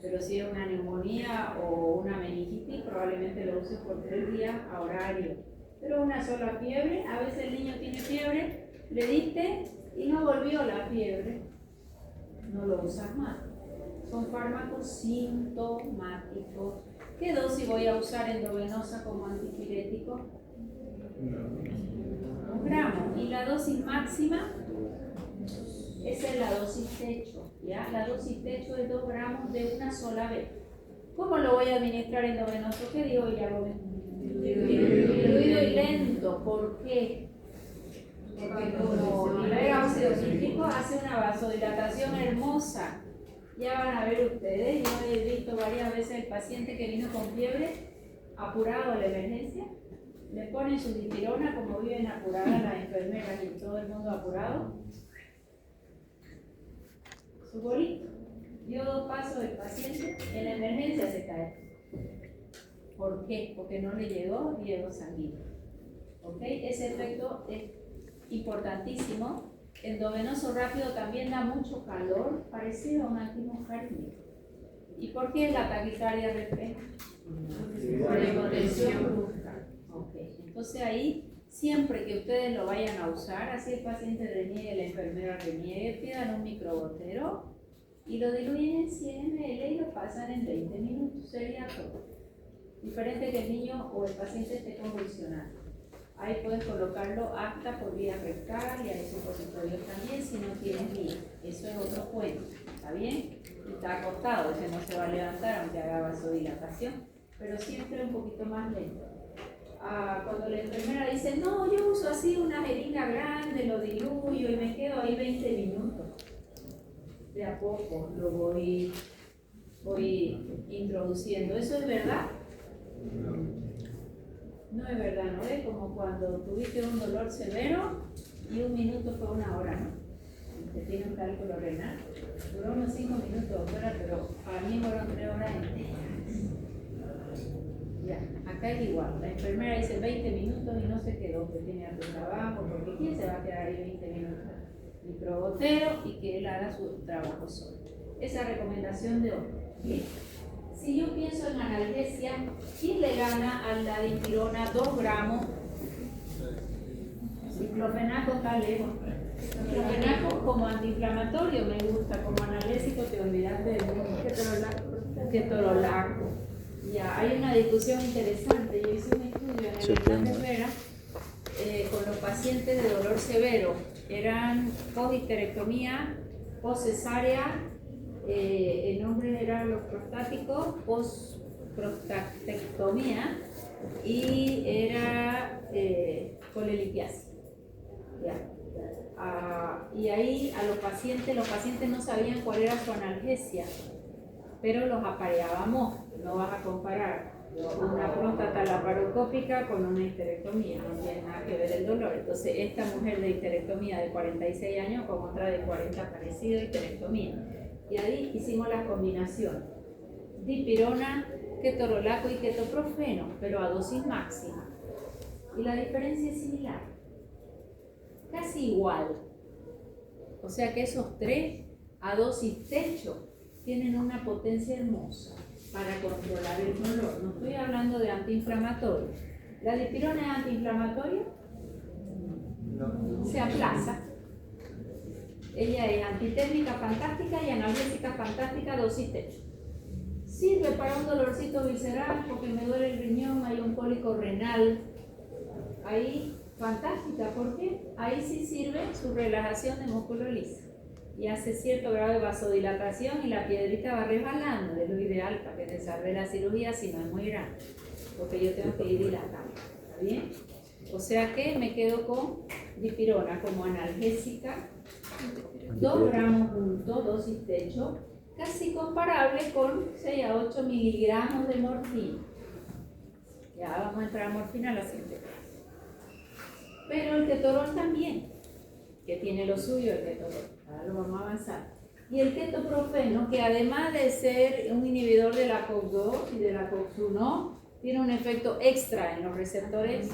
Pero si es una neumonía o una meningitis, probablemente lo uses por 3 días a horario. Pero una sola fiebre, a veces el niño tiene fiebre, le diste y no volvió la fiebre, no lo usas más. Son fármacos sintomáticos. ¿Qué dosis voy a usar endovenosa como antipirético? 1 gramo. Y la dosis máxima, esa es la dosis techo, ¿ya? La dosis techo es 2 gramos de una sola vez. ¿Cómo lo voy a administrar endovenoso? ¿Qué digo, Villarroel? Diluido y lento. ¿Por qué? Porque como libera óxido nítrico, hace una vasodilatación hermosa. Ya van a ver ustedes, yo he visto varias veces el paciente que vino con fiebre, apurado a la emergencia, le ponen su dipirona, como viven apuradas las enfermeras y todo el mundo apurado, su bolito, dio 2 pasos del paciente, en la emergencia se cae. ¿Por qué? Porque no le llegó riego sanguíneo. ¿Ok? Ese efecto es importantísimo. Endovenoso rápido también da mucho calor, parecido a un antimuscarínico. ¿Y por qué la taquicardia refleja? Por la hipotensión brusca. Ok, entonces ahí, siempre que ustedes lo vayan a usar, así el paciente reniegue, la enfermera reniegue, pidan un microgotero y lo diluyen en 100 ml y lo pasan en 20 minutos, sería todo. Diferente que el niño o el paciente esté convulsionando. Ahí puedes colocarlo hasta por vía rectal y hay supositorios también si no tienes vía. Eso es otro cuento, ¿está bien? Está acostado, ese no se va a levantar aunque haga vasodilatación, pero siempre un poquito más lento. Cuando la enfermera dice, no, yo uso así una jeringa grande, lo diluyo y me quedo ahí 20 minutos. De a poco lo voy introduciendo. ¿Eso es verdad? No es verdad, ¿no es? Como cuando tuviste un dolor severo y un minuto fue una hora, ¿no? Que tiene un cálculo renal. Duró unos 5 minutos, doctora, pero para mí fueron 3 horas enteras. Ya, acá es igual. La enfermera dice 20 minutos y no se quedó, que tiene alto trabajo, porque ¿quién se va a quedar ahí 20 minutos? Microgotero y que él haga su trabajo solo. Esa recomendación de hoy. Bien. Si yo pienso en analgesia, ¿quién le gana a la dipirona 2 gramos? Diclofenaco está lejos. Diclofenaco como antiinflamatorio me gusta, como analgésico te olvidaste del ketorolaco. Ya, hay una discusión interesante. Yo hice un estudio en el Hernández Vera con los pacientes de dolor severo. Eran post-histerectomía, post-cesárea, el nombre era los prostáticos, post-prostatectomía y era colelitiasis. Y ahí a los pacientes no sabían cuál era su analgesia, pero los apareábamos. No vas a comparar una próstata laparoscópica con una histerectomía, no tiene nada que ver el dolor. Entonces esta mujer de histerectomía de 46 años con otra de 40 parecido a histerectomía. Y ahí hicimos la combinación, dipirona, ketorolaco y ketoprofeno, pero a dosis máxima. Y la diferencia es similar, casi igual. O sea que esos 3 a dosis techo tienen una potencia hermosa para controlar el dolor. No estoy hablando de antiinflamatorio. ¿La dipirona es antiinflamatoria? No. Se aplaza. Ella es antitérmica fantástica y analgésica fantástica, dosis techo. Sirve para un dolorcito visceral porque me duele el riñón, hay un cólico renal. Ahí, fantástica, ¿por qué? Ahí sí sirve su relajación de músculo liso y hace cierto grado de vasodilatación y la piedrita va resbalando, es lo ideal para que te salve la cirugía si no es muy grande, porque yo tengo que ir dilatando, ¿está bien? O sea que me quedo con dipirona como analgésica, 2 gramos juntos, dosis techo, casi comparable con 6 a 8 miligramos de morfina. Ya vamos a entrar a morfina a la siguiente clase. Pero el ketorol también, que tiene lo suyo el ketorol. Ahora lo vamos a avanzar. Y el ketoprofeno, que además de ser un inhibidor de la COX-2 y de la COX-1, tiene un efecto extra en los receptores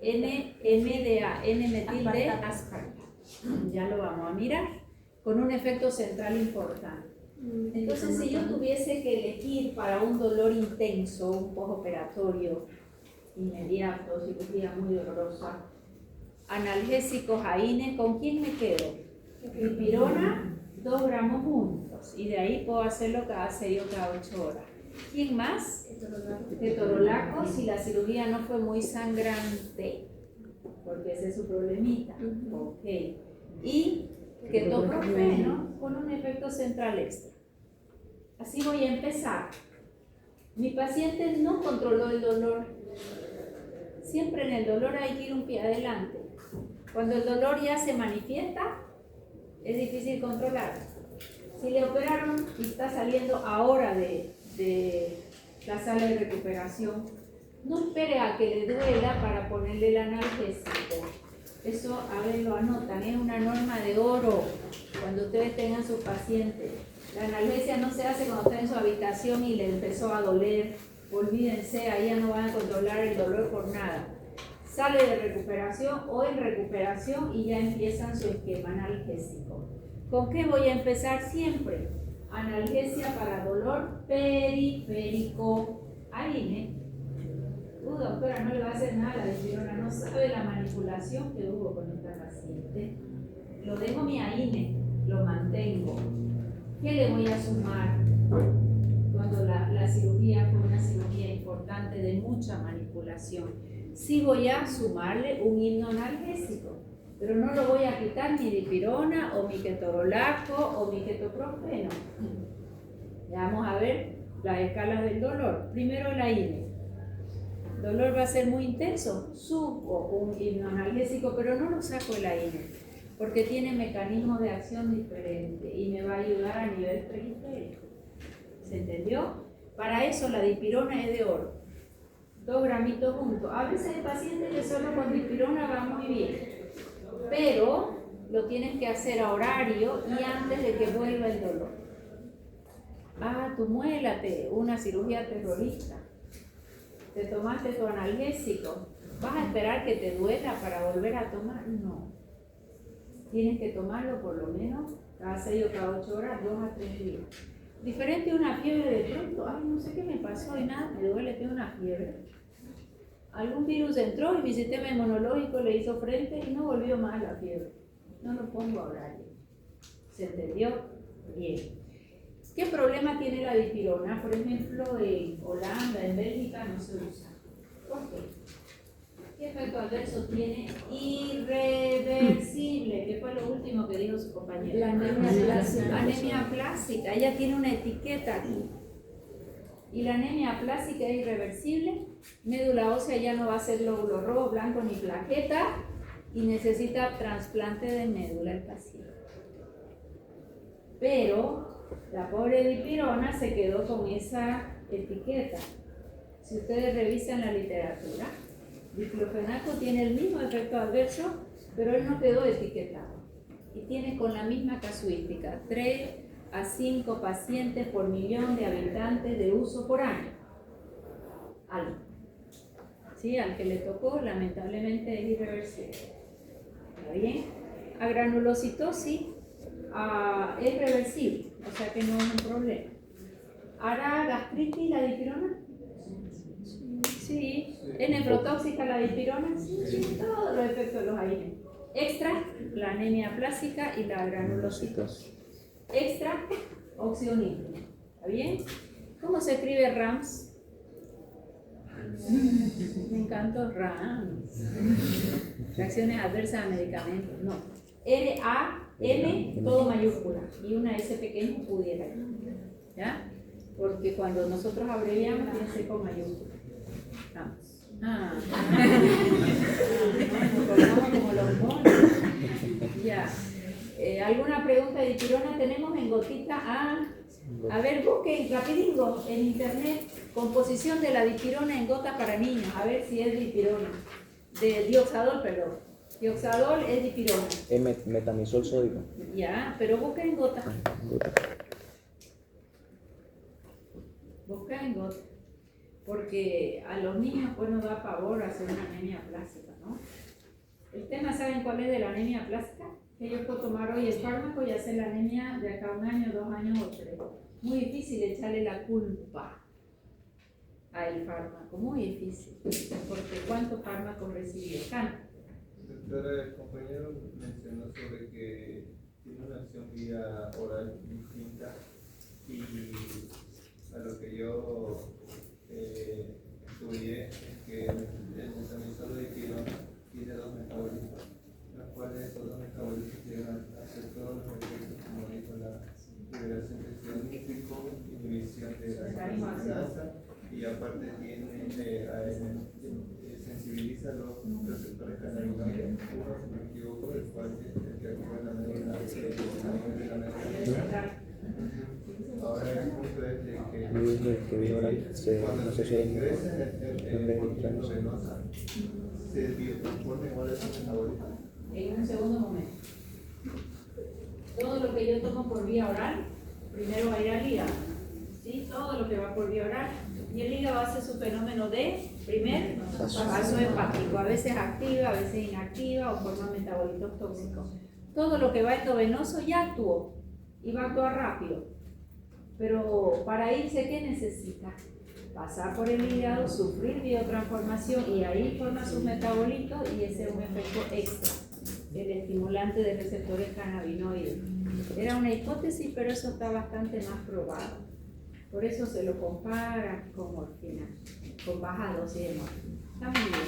NMDA, N-metil de asparta. Ya lo vamos a mirar, con un efecto central importante. Entonces, si yo tuviese que elegir para un dolor intenso, un postoperatorio inmediato, cirugía muy dolorosa, analgésicos, AINE, ¿con quién me quedo? Dipirona, 2 gramos juntos, y de ahí puedo hacerlo cada 6 o cada 8 horas. ¿Quién más? Ketorolaco, si la cirugía no fue muy sangrante, porque ese es su problemita. Ok. Y ketoprofeno con un efecto central extra. Así voy a empezar. Mi paciente no controló el dolor. Siempre en el dolor hay que ir un pie adelante. Cuando el dolor ya se manifiesta, es difícil controlarlo. Si le operaron y está saliendo ahora de la sala de recuperación, no espere a que le duela para ponerle el analgésico. Eso, a ver, lo anotan, es una norma de oro cuando ustedes tengan sus pacientes. La analgesia no se hace cuando está en su habitación y le empezó a doler. Olvídense, ahí ya no van a controlar el dolor por nada. Sale de recuperación o en recuperación y ya empiezan su esquema analgésico. ¿Con qué voy a empezar siempre? analgesia para dolor periférico. AINE. Doctora, no le va a hacer nada a la dipirona, no sabe la manipulación que hubo con esta paciente. Lo dejo mi AINE, lo mantengo. ¿Qué le voy a sumar cuando la cirugía fue una cirugía importante de mucha manipulación? Sí voy a sumarle un hipnoanalgésico, pero no lo voy a quitar mi dipirona o mi ketorolaco o mi ketoprofeno. Ya vamos a ver las escalas del dolor. Primero la AINE. El dolor va a ser muy intenso, subo un hipnoanalgésico, pero no lo saco el AINE, porque tiene mecanismos de acción diferentes y me va a ayudar a nivel periférico. ¿Se entendió? Para eso la dipirona es de oro. 2 gramitos juntos. A veces hay pacientes que solo con dipirona va muy bien, pero lo tienes que hacer a horario y antes de que vuelva el dolor. Tú muélate, una cirugía terrorista. Te tomaste tu analgésico. ¿Vas a esperar que te duela para volver a tomar? No. Tienes que tomarlo por lo menos cada 6 o cada 8 horas, 2 a 3 días. Diferente a una fiebre de pronto. No sé qué me pasó y nada, me duele, tengo una fiebre. Algún virus entró y mi sistema inmunológico le hizo frente y no volvió más la fiebre. No lo pongo a horario. ¿Se entendió? Bien. ¿Qué problema tiene la dipirona? Por ejemplo, en Holanda, en Bélgica no se usa. ¿Por qué? ¿Qué efecto adverso tiene? Irreversible, que fue lo último que dijo su compañera. La anemia plástica. Anemia plástica, ella tiene una etiqueta aquí. Y la anemia plástica es irreversible, médula ósea ya no va a ser lóbulo rojo, blanco ni plaqueta y necesita trasplante de médula el paciente. Pero la pobre dipirona se quedó con esa etiqueta. Si ustedes revisan la literatura, diclofenaco tiene el mismo efecto adverso, pero él no quedó etiquetado. Y tiene con la misma casuística, 3 a 5 pacientes por millón de habitantes de uso por año. Sí, al que le tocó, lamentablemente es irreversible. ¿Está bien? A granulocitosis es reversible, o sea que no es un problema. ¿Hará gastritis la dipirona? Sí. ¿Es nefrotóxica la dipirona? Sí, todos los efectos los hay. Extra, la anemia plástica y la granulocitosis. Extra, oxionismo. ¿Está bien? ¿Cómo se escribe RAMS? Me encantó RAMS. Reacciones adversas a medicamentos. No. R-A-M, todo mayúscula. Y una S pequeña pudiera. ¿Ya? Porque cuando nosotros abreviamos, tiene que ser con mayúscula. RAMS. Nos colgamos como los monos. Ya. ¿Alguna pregunta de dipirona tenemos en gotita? A ver, busquen rapidingo en internet composición de la dipirona en gota para niños, a ver si es dipirona. De dioxadol, perdón. Dioxadol es dipirona. Es metamizol sódico. Ya, pero busca en gota. Busca en gota. Porque a los niños pues nos da pavor hacer una anemia plástica, ¿no? El tema, ¿saben cuál es de la anemia plástica? Que yo puedo tomar hoy el fármaco y hacer la anemia de acá 1 año, 2 años o 3. Muy difícil echarle la culpa al fármaco, muy difícil. Porque ¿cuántos fármacos recibió? Doctora, el compañero mencionó sobre que tiene una acción vía oral distinta y a lo que yo estudié es que el metamizol de dipirona tiene 2 metabolitos, los cuales estos 2 metabolitos llegan a hacer todos los efectos, como dijo la liberación de cianítrico, inhibición de la insulina y aparte tiene sensibiliza los receptores cannabinoides, uno, si me equivoco, el cual es el que actúa en la medula de la medula. Ahora el punto es de que cuando se ingresa el venosa, se biotransforma igual a esos metabolitos. En un segundo momento. Todo lo que yo tomo por vía oral, primero va a ir al hígado. ¿Sí? Todo lo que va por vía oral. Y el hígado hace su fenómeno de primer paso hepático. A veces activa, a veces inactiva o forma metabolitos tóxicos. Todo lo que va endovenoso ya actuó y va a actuar rápido. Pero para irse, ¿qué necesita? Pasar por el hígado, sufrir biotransformación y ahí forma sus metabolitos y ese es un efecto extra, el estimulante de receptores cannabinoides. Era una hipótesis, pero eso está bastante más probado. Por eso se lo compara con morfina, con baja dosis de morfina. Está muy bien.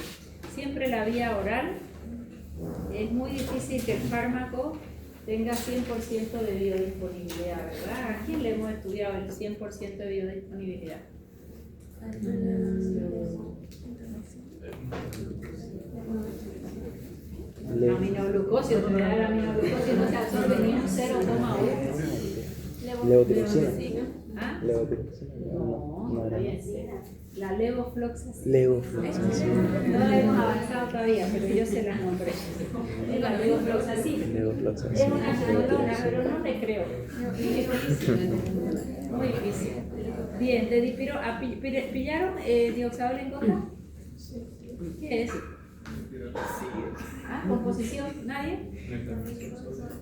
Siempre la vía oral, es muy difícil que el fármaco tenga 100% de biodisponibilidad, ¿verdad? ¿A quién le hemos estudiado el 100% de biodisponibilidad? La aminoglucosis, la aminoglucosis no se absorbe ni un 0,1. Levotiroxina. ¿Ah? Levotiroxina. No, está bien. La levofloxacina. Levofloxacina. No la hemos avanzado todavía, pero yo se las nombré. Es la levofloxacina. Es una anabolona, pero no le creo. Muy difícil. Bien, de ¿pillaron dioxadol en gota? ¿Qué es? Composición, ¿nadie?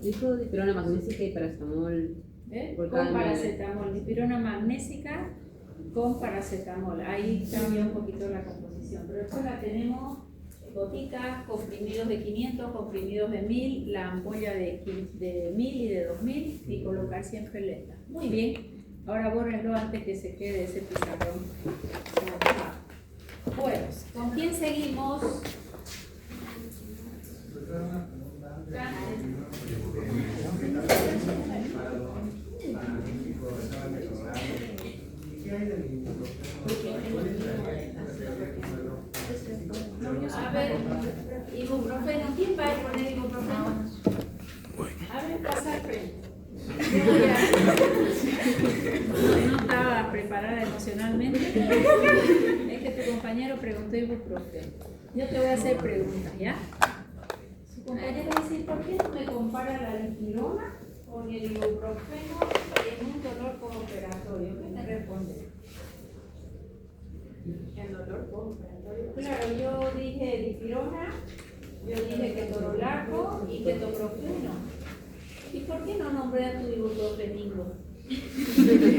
Dijo dipirona magnésica y paracetamol. Con paracetamol, dipirona magnésica con paracetamol. Ahí cambia un poquito la composición, pero después la tenemos gotitas, comprimidos de 500, comprimidos de 1000, la ampolla de 1000 y de 2000 y colocar siempre lenta. Muy bien, ahora bórrenlo antes que se quede ese pizarrón. Bueno, ¿con quién seguimos? A ver, ibuprofeno, ¿quién va a poner ibuprofeno? A ver, pasa al frente. No estaba preparada emocionalmente. Es que tu compañero preguntó ibuprofeno. Yo te voy a hacer preguntas, ¿ya? Su compañero dice, ¿por qué no me compara la dipirona con el ibuprofeno en un dolor postoperatorio? ¿Qué me responde? En dolor postoperatorio. Claro, yo dije dipirona, yo dije ketorolaco y ketoprofeno. ¿Y por qué no nombré a tu ibuprofenino?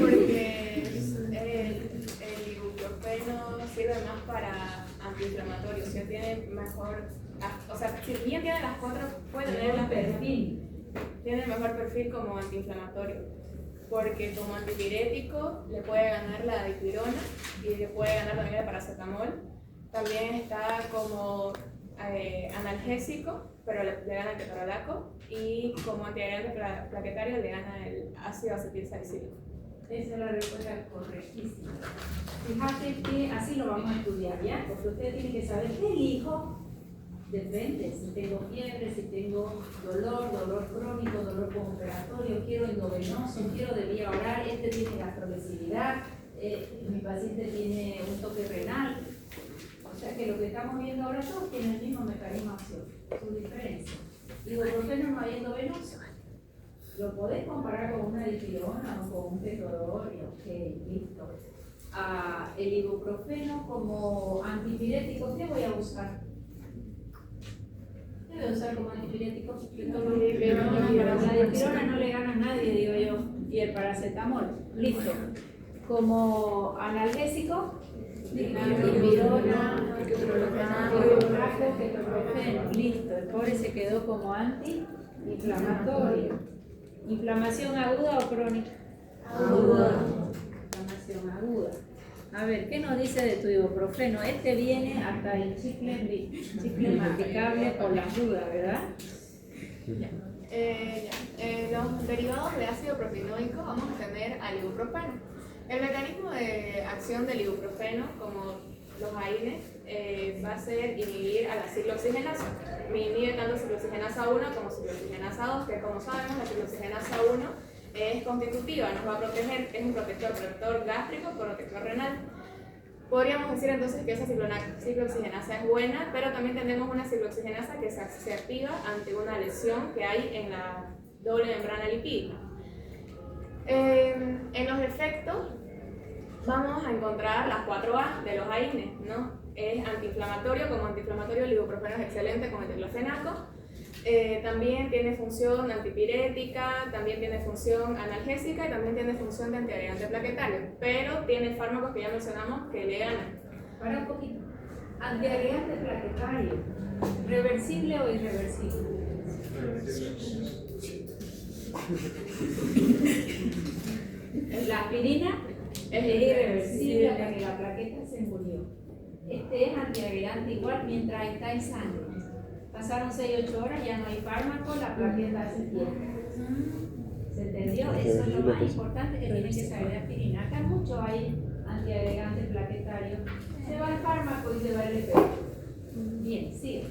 Porque el ibuprofeno sirve más para antiinflamatorios, o sea, tiene mejor, o sea, si bien tiene las cuatro, puede tener el perfil, tiene el mejor perfil como antiinflamatorio, porque como antipirético le puede ganar la dipirona y le puede ganar también el paracetamol, también está como analgésico, pero le gana el ketorolaco, y como antiagregante plaquetario le gana el ácido acetilsalicílico. Esa es la respuesta correctísima. Fíjate que así lo vamos a estudiar, ¿ya? Porque usted tiene que saber qué elijo de frente. Si tengo fiebre, si tengo dolor crónico, dolor postoperatorio, quiero endovenoso, quiero de vía oral, este tiene gastrolesividad, mi paciente tiene un toque renal. O sea que lo que estamos viendo ahora todos tienen el mismo mecanismo de acción, su diferencia. Ibuprofeno no hay endovenoso. Lo podés comparar con una dipirona o con un ketorolaco, ok, listo. El ibuprofeno como antipirético, ¿qué voy a usar? ¿Qué voy a usar como antipirético? La dipirona no le gana a nadie, digo yo, y el paracetamol, listo. Como analgésico, dipirona, ketorolaco, ketoprofeno, listo. El pobre se quedó como antiinflamatorio. ¿Inflamación aguda o crónica? Aguda. Inflamación aguda. A ver, ¿qué nos dice de tu ibuprofeno? Este viene hasta el chicle masticable por las dudas, ¿verdad? Los derivados de ácido propinoico vamos a tener al ibuprofeno. El mecanismo de acción del ibuprofeno, como los AINES, va a ser inhibir a la ciclooxigenasa. Me inhibe tanto ciclooxigenasa 1 como ciclooxigenasa 2, que como sabemos la ciclooxigenasa 1 es constitutiva, nos va a proteger, es un protector gástrico, protector renal. Podríamos decir entonces que esa ciclooxigenasa es buena, pero también tenemos una ciclooxigenasa que se activa ante una lesión que hay en la doble membrana lipídica. En los efectos vamos a encontrar las 4A de los AINES, ¿no? Es antiinflamatorio, como antiinflamatorio el ibuprofeno es excelente con el diclofenaco. También tiene función antipirética, también tiene función analgésica y también tiene función de antiagregante plaquetario, pero tiene fármacos que ya mencionamos que le ganan. Para un poquito. Antiagregante plaquetario, ¿reversible o irreversible? La aspirina es irreversible hasta que la plaqueta se murió. Este es antiagregante igual mientras está en sangre. Pasaron 6-8 horas, ya no hay fármaco, la plaqueta se pierde. ¿Se entendió? Eso es lo más importante que tienen que saber de aspirina. Acá mucho hay antiagregante plaquetario. Se va el fármaco y se va el EPO. Bien, sigue.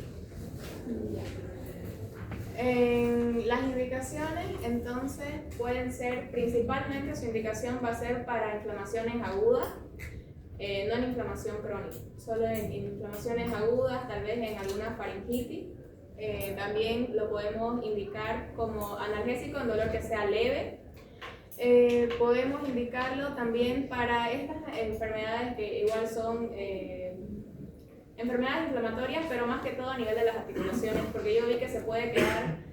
Las indicaciones, entonces, pueden ser, principalmente su indicación va a ser para inflamaciones agudas, no en inflamación crónica, solo en inflamaciones agudas, tal vez en alguna faringitis. También lo podemos indicar como analgésico en dolor que sea leve. Podemos indicarlo también para estas enfermedades que igual son enfermedades inflamatorias, pero más que todo a nivel de las articulaciones, porque yo vi que se puede quedar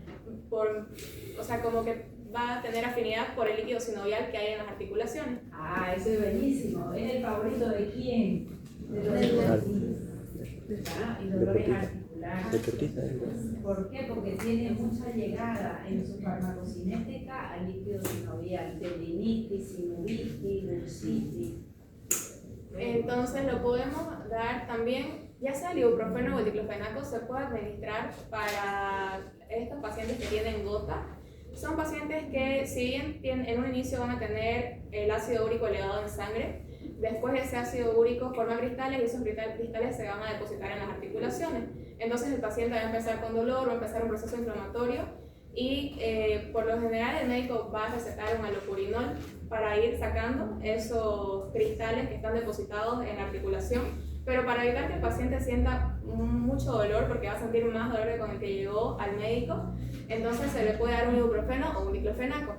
o sea, como que va a tener afinidad por el líquido sinovial que hay en las articulaciones. Ah, eso es buenísimo. ¿Es el favorito de quién? De los y dolores articulares. ¿Por qué? Porque tiene mucha llegada en su farmacocinética al líquido sinovial, tendinitis, sinuvitis, bursitis. Entonces lo podemos dar también, ya sea el ibuprofeno o el diclofenaco, se puede administrar para estos pacientes que tienen gota. Son pacientes que, si bien en un inicio van a tener el ácido úrico elevado en sangre, después ese ácido úrico forma cristales y esos cristales se van a depositar en las articulaciones. Entonces el paciente va a empezar con dolor, va a empezar un proceso inflamatorio y por lo general el médico va a recetar un alopurinol para ir sacando esos cristales que están depositados en la articulación, pero para evitar que el paciente sienta mucho dolor, porque va a sentir más dolor que con el que llegó al médico, entonces se le puede dar un ibuprofeno o un diclofenaco.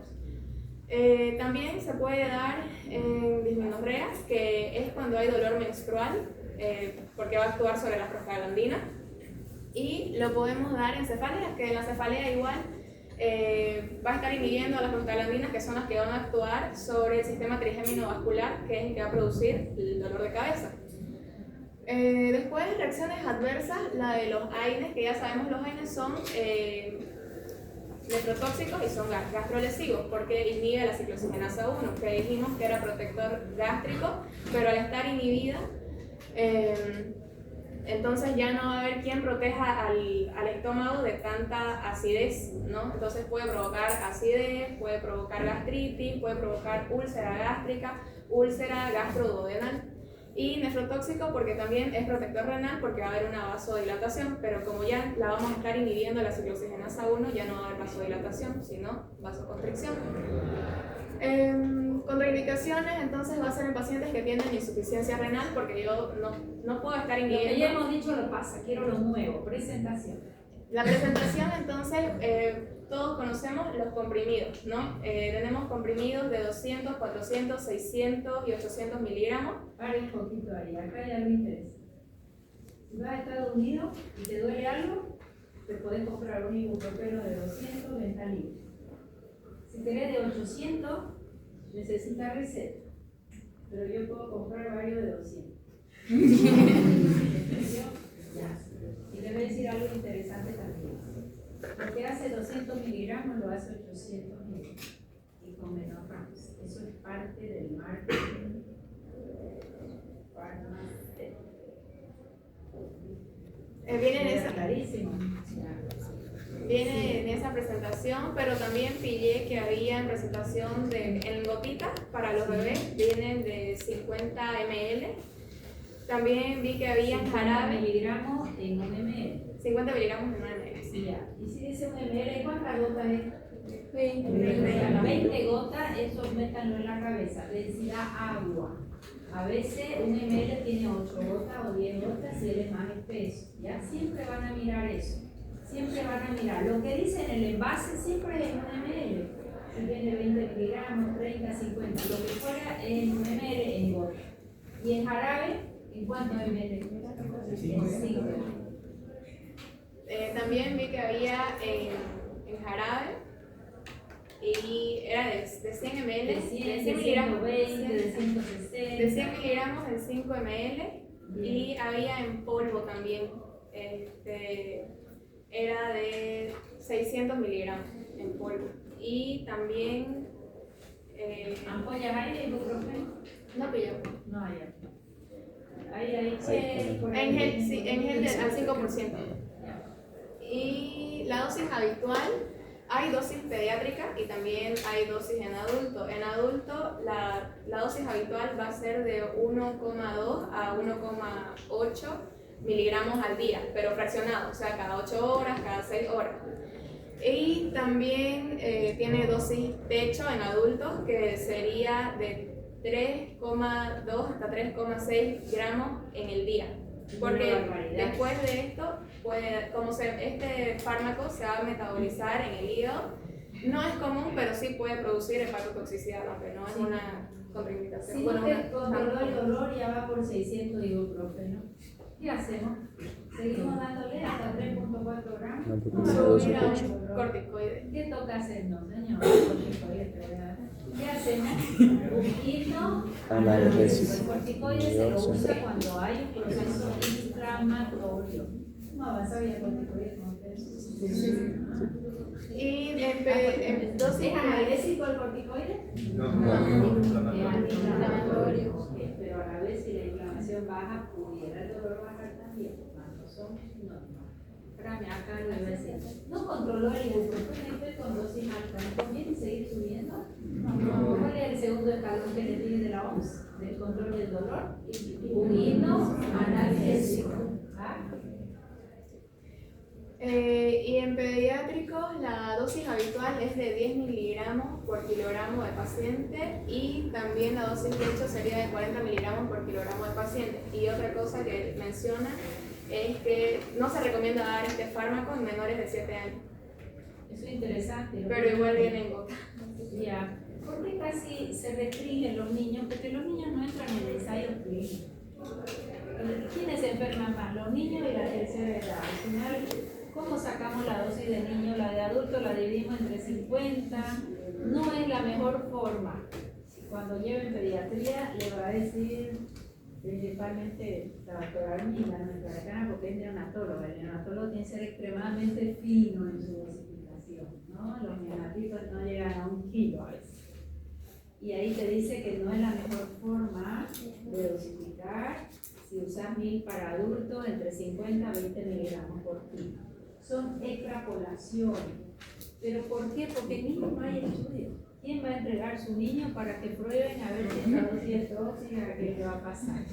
También se puede dar en dismenorrea, que es cuando hay dolor menstrual, porque va a actuar sobre la prostaglandina, y lo podemos dar en cefaleas, que en la cefalea igual va a estar inhibiendo a las prostaglandinas, que son las que van a actuar sobre el sistema trigémino vascular, que es el que va a producir el dolor de cabeza. Después, reacciones adversas, la de los AINES, que ya sabemos los AINES son nefrotóxicos y son gastrolesivos, porque inhibe la ciclooxigenasa 1, que dijimos que era protector gástrico, pero al estar inhibida, entonces ya no va a haber quien proteja al estómago de tanta acidez, ¿no? Entonces puede provocar acidez, puede provocar gastritis, puede provocar úlcera gástrica, úlcera gastroduodenal. Y nefrotóxico porque también es protector renal, porque va a haber una vasodilatación, pero como ya la vamos a estar inhibiendo la ciclooxigenasa 1, ya no va a haber vasodilatación, sino vasoconstricción. Contraindicaciones, entonces va a ser en pacientes que tienen insuficiencia renal, porque yo no puedo estar inhibiendo. Lo que ya hemos dicho lo pasa, quiero lo nuevo, presentación. La presentación, entonces, todos conocemos los comprimidos, ¿no? Tenemos comprimidos de 200, 400, 600 y 800 miligramos. Pare un poquito ahí, acá hay algo interesante. Si vas a Estados Unidos y te duele algo, te podés comprar un ibuprofeno de 200 ventanillos. Si querés de 800, necesitas receta. Pero yo puedo comprar varios de 200. Ya. Y te voy a decir algo interesante también. Lo que hace 200 miligramos lo hace 800 miligramos. Y con menos ramos. Eso es parte del marketing. Viene en esa presentación, pero también pillé que había en presentación en gotitas para los bebés, vienen de 50 ml. También vi que había jarabe. 50 miligramos en un ml. 50 miligramos en un ml. Sí, ya. Y si dice un ml, ¿cuántas gotas es? 20 gotas, eso métanlo en la cabeza. Densidad agua. A veces un ml tiene 8 gotas o 10 gotas si él es más espeso. ¿Ya? Siempre van a mirar eso. Siempre van a mirar. Lo que dice en el envase siempre es en un ml. Si tiene 20 miligramos, 30, 50. Lo que fuera en un ml en gota. Y en jarabe, ¿en cuántos ml? En 5. También vi que había en jarabe y era de 100 ml, De 100, de 120, de 160. de 100 miligramos en 5 ml y había en polvo también, era de 600 miligramos en polvo y también ¿Ampollas hay de ibuprofeno? no pilló. No hay. Hay gel, por ahí. En gel, sí, en gel al 5%. Y la dosis habitual, hay dosis pediátrica y también hay dosis en adulto. En adulto, la dosis habitual va a ser de 1,2 a 1,8 miligramos al día, pero fraccionado, o sea, cada 8 horas, cada 6 horas. Y también tiene dosis techo en adultos, que sería de 3,2 hasta 3,6 gramos en el día. Porque después de esto, este fármaco se va a metabolizar en el hígado. No es común, pero sí puede producir hepatotoxicidad, aunque no es una contraindicación. Si Bueno, no te controló el dolor, ya va por 600 de ibuprofeno. ¿Qué hacemos? Seguimos dándole hasta 3,4 gramos. subir a un corticoide. ¿Qué toca hacernos, señor? ¿Qué hacemos? Irnos Analgesia. el corticoide se lo usa cuando hay un proceso inflamatorio. No avanzado ya corticoide con Y en dosis ¿Es analgésico el corticoide? No, Es no. antiinflamatorio. Pero a la vez si la inflamación baja, pudiera el dolor bajar también. Cuando son normales. Espérame, acá lo iba a decir. No controló el ibuprofeno, estoy con dosis alta. ¿No conviene seguir subiendo? No. ¿Cuál es el segundo escalón que le pide de la OMS? Del control del dolor. Un analgésico. ¿Ah? Y en pediátricos la dosis habitual es de 10 miligramos por kilogramo de paciente y también la dosis de hecho sería de 40 miligramos por kilogramo de paciente. Y otra cosa que menciona es que no se recomienda dar este fármaco en menores de 7 años. Eso es interesante. Pero igual viene en gota. Ya. Porque casi se restringen los niños, porque los niños no entran en el ensayo clínico. ¿Quiénes se enferman más? Los niños y la tercera edad. Al final, ¿cómo sacamos la dosis de niño? La de adulto la dividimos entre 50. No es la mejor forma. Cuando lleven pediatría, le va a decir principalmente la doctora Armida, nuestra decana, porque es neonatóloga. El neonatólogo tiene que ser extremadamente fino en su dosificación, ¿no? Los neonatitos no llegan a 1 kilo a veces. Y ahí te dice que no es la mejor forma de dosificar si usas 1000 para adultos, entre 50 a 20 miligramos por kilo. Son extrapolaciones. ¿Pero por qué? Porque en niños no hay estudios. ¿Quién va a entregar su niño para que prueben a ver si esta dosis es tóxica, qué le va a pasar?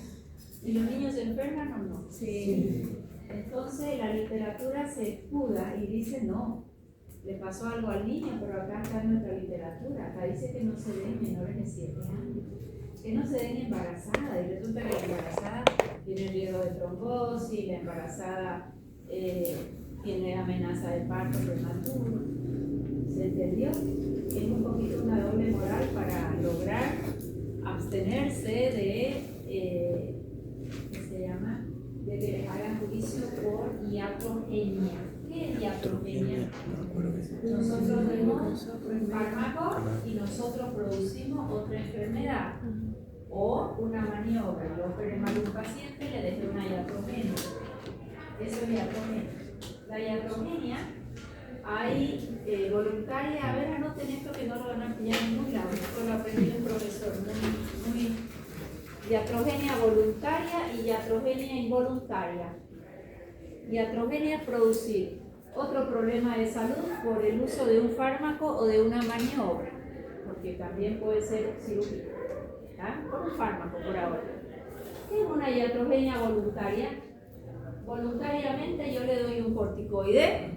¿Y los niños se enferman o no? Sí. Entonces la literatura se escuda y dice no. Le pasó algo al niño, pero acá está nuestra literatura. Acá dice que no se den menores de 7 años. Que no se den embarazadas. Y resulta que la embarazada tiene riesgo de trombosis, la embarazada tiene amenaza de parto prematuro. ¿Se entendió? Es un poquito una doble moral para lograr abstenerse de, ¿qué se llama? De que les hagan juicio por iatrogenia. ¿Qué es iatrogenia? Nosotros tenemos un fármaco y nosotros producimos otra enfermedad o una maniobra. Yo operé mal a un paciente y le dejé una iatrogenia. Eso es iatrogenia. La iatrogenia hay voluntaria, a ver, anoten esto que no lo van a pillar en ningún lado, esto lo aprendí de un profesor, muy iatrogenia voluntaria y iatrogenia involuntaria. Iatrogenia es producir otro problema de salud por el uso de un fármaco o de una maniobra, porque también puede ser cirugía, ¿tá? Por un fármaco por ahora. ¿Qué es una iatrogenia voluntaria? Voluntariamente yo le doy un corticoide,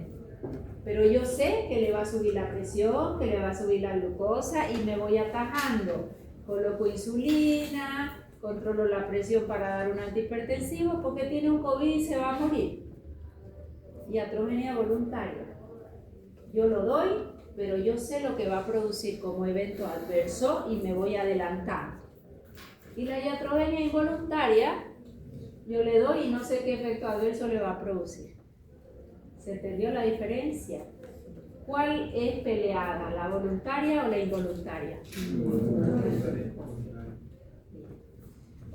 pero yo sé que le va a subir la presión, que le va a subir la glucosa y me voy atajando. Coloco insulina, controlo la presión para dar un antihipertensivo porque tiene un COVID y se va a morir. Iatrogenia voluntaria. Yo lo doy, pero yo sé lo que va a producir como evento adverso y me voy adelantando. Y la iatrogenia involuntaria, yo le doy y no sé qué efecto adverso le va a producir. ¿Se entendió la diferencia? ¿Cuál es peleada, la voluntaria o la involuntaria?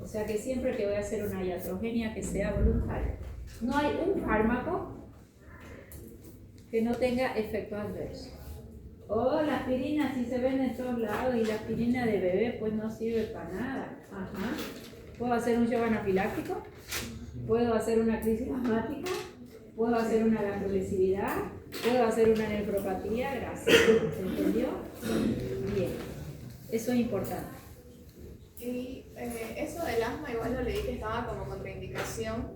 O sea que siempre que voy a hacer una iatrogenia que sea voluntaria. No hay un fármaco que no tenga efecto adverso. O la aspirina sí se vende en todos lados y la aspirina de bebé pues no sirve para nada. Ajá. ¿Puedo hacer un shock anafiláctico? ¿Puedo hacer una crisis asmática? ¿Puedo hacer una gastrolesividad? ¿Puedo hacer una nefropatía? Gracias. ¿Se entendió? Bien. Eso es importante. Y eso del asma igual lo leí que estaba como contraindicación.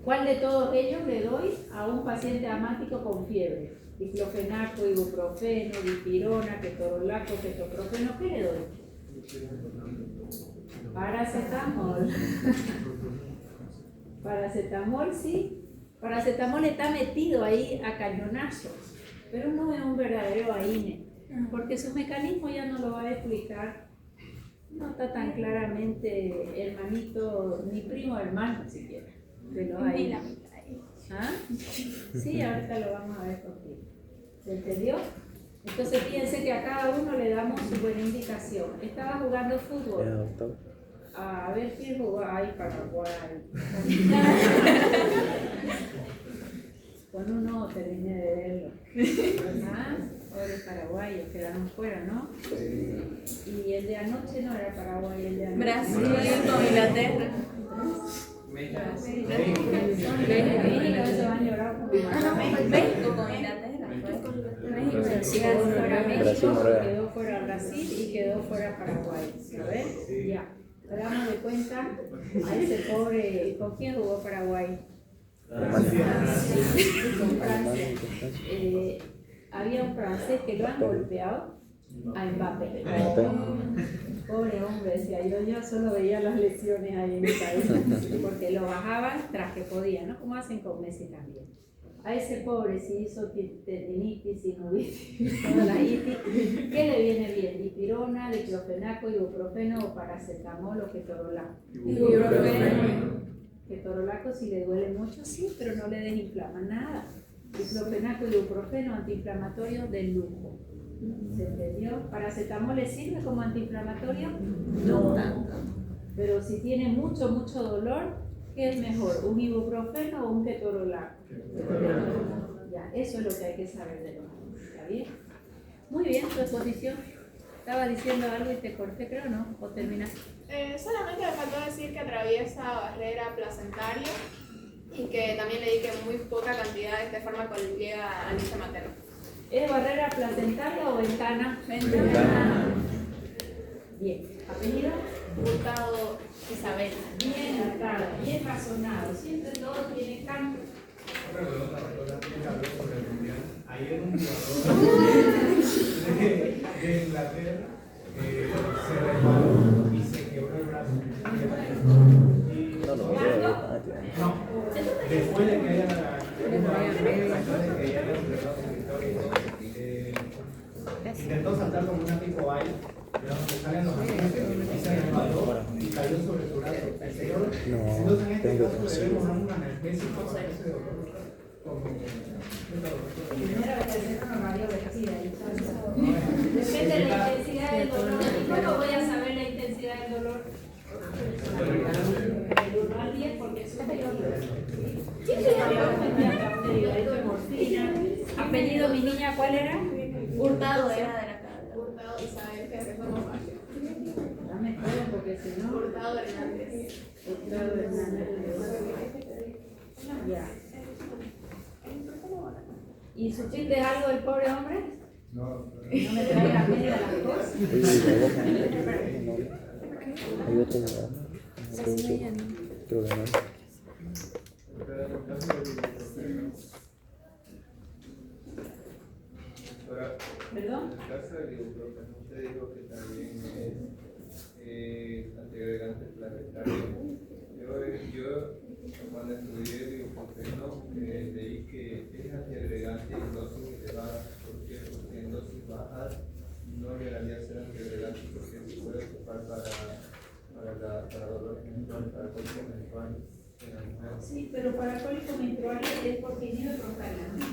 ¿Cuál de todos ellos le doy a un paciente asmático con fiebre? Diclofenaco, ibuprofeno, dipirona, ketorolaco, ketoprofeno, ¿qué le doy? Paracetamol. Paracetamol, sí. Paracetamol está metido ahí a cañonazos, pero no es un verdadero AINE, porque su mecanismo ya no lo va a explicar. No está tan claramente hermanito, ni primo hermano siquiera, de los AINE. ¿Ah? Sí, ahorita lo vamos a ver contigo. ¿Se entendió? Entonces fíjense que a cada uno le damos su buena indicación. Estaba jugando fútbol. A ver quién jugó. Ay, Paraguay. Con uno terminé de verlo. Ah, pobres paraguayos quedaron fuera, ¿no? Y el de anoche no era Paraguay, el de anoche. Brasil con Inglaterra. México se van a llorar como México con Inglaterra. quedó fuera Brasil y quedó fuera Paraguay. ¿A ver? Ya. Hagamos de cuenta a ese pobre. ¿Con quién jugó Paraguay? Con Francia. Había un francés que lo han golpeado a Mbappé. Pobre hombre, decía yo solo veía las lesiones ahí en mi cabeza, porque lo bajaban tras que podía, ¿no? Como hacen con Messi también. A ese pobre si hizo tendinitis, sinusitis, toda la itis, ¿qué le viene bien? Dipirona, diclofenaco, ibuprofeno o paracetamol o ketorolaco. Ibuprofeno. Ketorolaco si le duele mucho, sí, pero no le desinflama nada. Diclofenaco, ibuprofeno, antiinflamatorio de lujo. ¿Se entendió? ¿Paracetamol le sirve como antiinflamatorio? No tanto. Pero si tiene mucho dolor, ¿qué es mejor? ¿Un ibuprofeno o un ketorolaco? Ya, eso es lo que hay que saber de los. ¿Está bien? Muy bien, tu exposición. Estaba diciendo algo y te corté, creo, ¿no? ¿O terminaste? Solamente me faltó decir que atraviesa barrera placentaria y que también leí que muy poca cantidad de este fármaco le llega al lecho materno. ¿Es barrera placentaria o ventana? Ventana. Bien. ¿Apellido? Hurtado Isabel. Bien tratado, bien razonado. Siempre todo tiene cambio. Ayer un jugador de Inglaterra se resbaló y se quebró el brazo. No, después de que haya intentó saltar como una tipo baile, donde salen los agentes, y se resbaló y cayó sobre su brazo. El señor, entonces en este caso debemos dar un analgésico para ese dolor. Primero hay que hacer una radiografía. Depende de la intensidad del dolor. ¿Cómo voy a saber la intensidad del dolor? Del 1 al 10 porque es superior. ¿Quién se llama? Morfina. ¿Apellido mi niña cuál era? Hurtado era de la casa. Hurtado Isabel, que somos varios. Dame todo porque si no. Hurtado Hernández. Hurtado Hernández. Ya. ¿Y supiste algo del pobre hombre? No, No me traiga medio de las cosas. Creo que no. ¿Perdón? En el caso del ibuprofeno, usted dijo que también es antiagregante planetario. Yo cuando estudié el ibuprofeno leí que es antiagregante en dosis elevadas. ¿Por qué? Porque en dosis bajas no llegaría a ser antiagregante porque se puede ocupar para dolor menstrual, para cualquier menstrual. en la mujer. Sí, pero para cólico menstrual es porque inhibe prostalanina.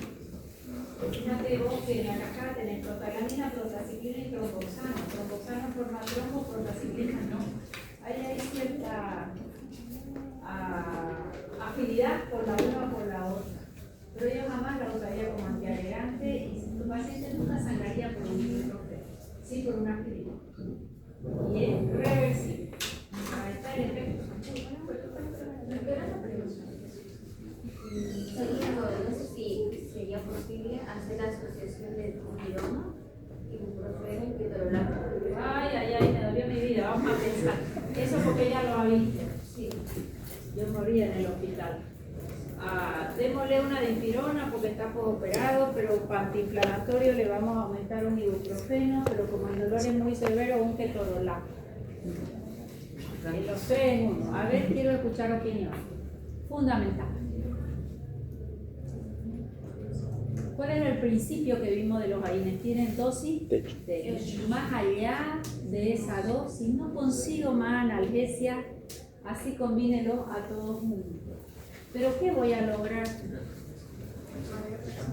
Fíjate vos que en la cascada tenés prostalanina, prostacyclina y tromboxano. Tromboxano forma trombo, prostacyclina no. Ahí hay cierta afinidad por la una o por la otra. Pero yo jamás la usaría como antiagregante y si tu paciente nunca sangraría por un ibuprofeno, sí por una aspirina. Y es reversible. Ahí está el efecto. No sé si sería posible hacer la asociación de dipirona, ibuprofeno y ketorolaco. Ay, me dolió mi vida, vamos a pensar. Eso porque ya lo ha visto. Sí, yo moría en el hospital. Démosle una dipirona porque está postoperado, pero para antiinflamatorio le vamos a aumentar un ibuprofeno, pero como el dolor es muy severo, un ketorolaco. Los tres en uno. A ver, quiero escuchar opinión. Fundamental. ¿Cuál era el principio que vimos de los AINES? Tienen dosis techo. Más allá de esa dosis, no consigo más analgesia, así combínelo a todos juntos. ¿Pero qué voy a lograr?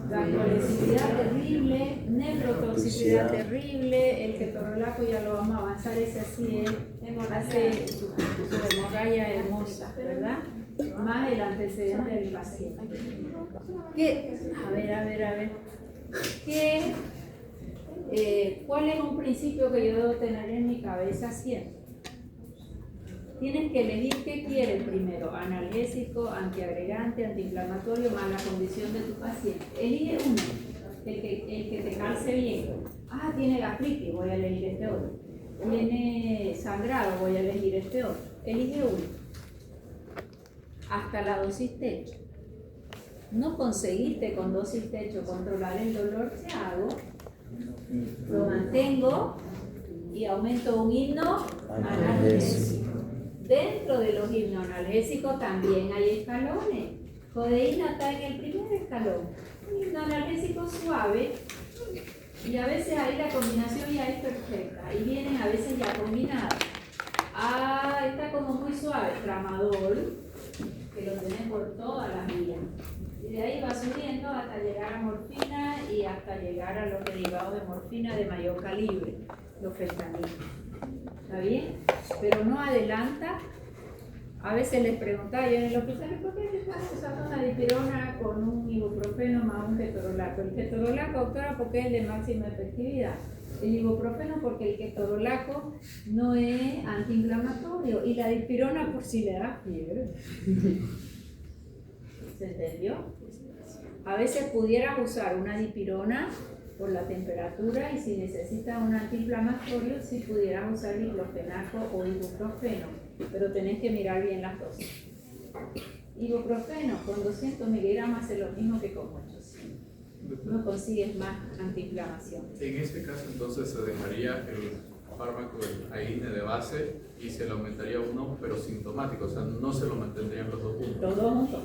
Vascularicidad terrible, nefrotoxicidad terrible, el ketorolaco ya lo vamos a avanzar, ese así hace su hemorragia hermosa, ¿verdad? Más el antecedente del paciente. ¿Qué? A ver. ¿Cuál es un principio que yo debo tener en mi cabeza siempre? Tienes que elegir qué quieres primero, analgésico, antiagregante, antiinflamatorio, más la condición de tu paciente. Elige uno, el que te calce bien. Tiene gastritis, voy a elegir este otro. Tiene sangrado, voy a elegir este otro. Elige uno. Hasta la dosis techo. No conseguiste con dosis techo controlar el dolor, ¿qué hago? Lo mantengo y aumento un himno analgésico. Dentro de los himnos analgésicos también hay escalones. Codeína está en el primer escalón. Un himno analgésico suave y a veces ahí la combinación ya es perfecta y vienen a veces ya combinadas. Está como muy suave, tramadol, que lo tenés por todas las vías. Y de ahí va subiendo hasta llegar a morfina y hasta llegar a los derivados de morfina de mayor calibre, los fentanyl. ¿Está bien? Pero no adelanta. A veces les preguntaba yo en el hospital, ¿por qué están usando una dipirona con un ibuprofeno más un ketorolaco? El ketorolaco, doctora, porque es de máxima efectividad. El ibuprofeno porque el ketorolaco no es antiinflamatorio y la dipirona por si le da fiebre. ¿Se entendió? A veces pudieras usar una dipirona por la temperatura y si necesitas un antiinflamatorio, si pudieras usar diclofenaco o ibuprofeno, pero tenés que mirar bien las dosis. Ibuprofeno con 200 miligramos hace lo mismo que con 800. No consigues más antiinflamación. En este caso entonces se dejaría el fármaco del AINE de base y se le aumentaría uno pero sintomático, o sea no se lo mantendrían los dos juntos. Los dos juntos.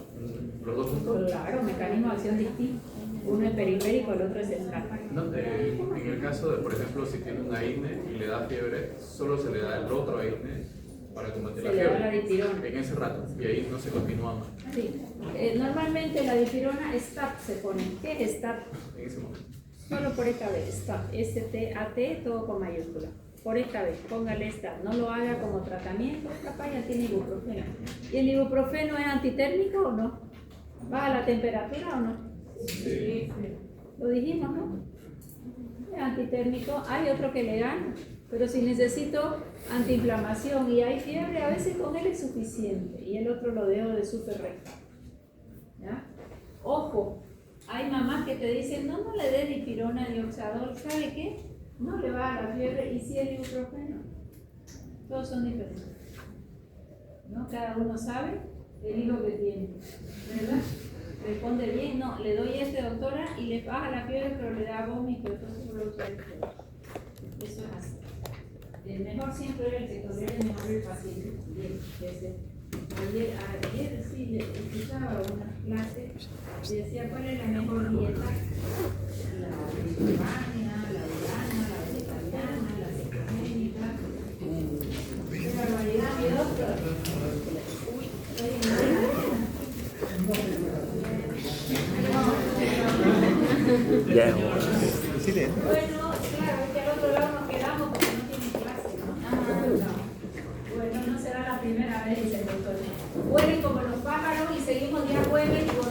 ¿Los dos juntos? Claro, mecanismo de acción distinto. Uno es periférico, el otro es central. No, en el caso de, por ejemplo, si tiene un AINE y le da fiebre, solo se le da el otro AINE para combatir la Se le fiebre. da la dipirona. En ese rato, y ahí no se continúa más. Sí. Normalmente la dipirona STAT se pone. ¿Qué es STAT? En ese momento. Solo por esta vez, STAT. S-T-A-T, todo con mayúscula. Por esta vez, póngale STAT. No lo haga como tratamiento, capaz ya tiene ibuprofeno. ¿Y el ibuprofeno es antitérmico o no? ¿Baja la temperatura o no? Sí. Lo dijimos, ¿no? Es antitérmico. Hay otro que le gana. Pero si necesito antiinflamación y hay fiebre, a veces con él es suficiente. Y el otro lo dejo de súper recto. ¿Ya? Ojo, hay mamás que te dicen, no le dé dipirona ni oxadol. ¿Sabe qué? No le va a la fiebre y sí el ibuprofeno. Todos son diferentes. ¿No? Cada uno sabe el hijo que tiene. ¿Verdad? Responde bien, no, le doy doctora, y le baja la fiebre, pero le da vómito, entonces no lo usa el doctor. Eso es así. El mejor siempre era el que tolera mejor el paciente. Bien, ayer sí le escuchaba una clase y decía cuál es la mejor dieta. La mediterránea, la vegana, la vegetariana, la cetogénica. ¡Qué barbaridad, mi doctor! vuelen como los pájaros y seguimos día jueves y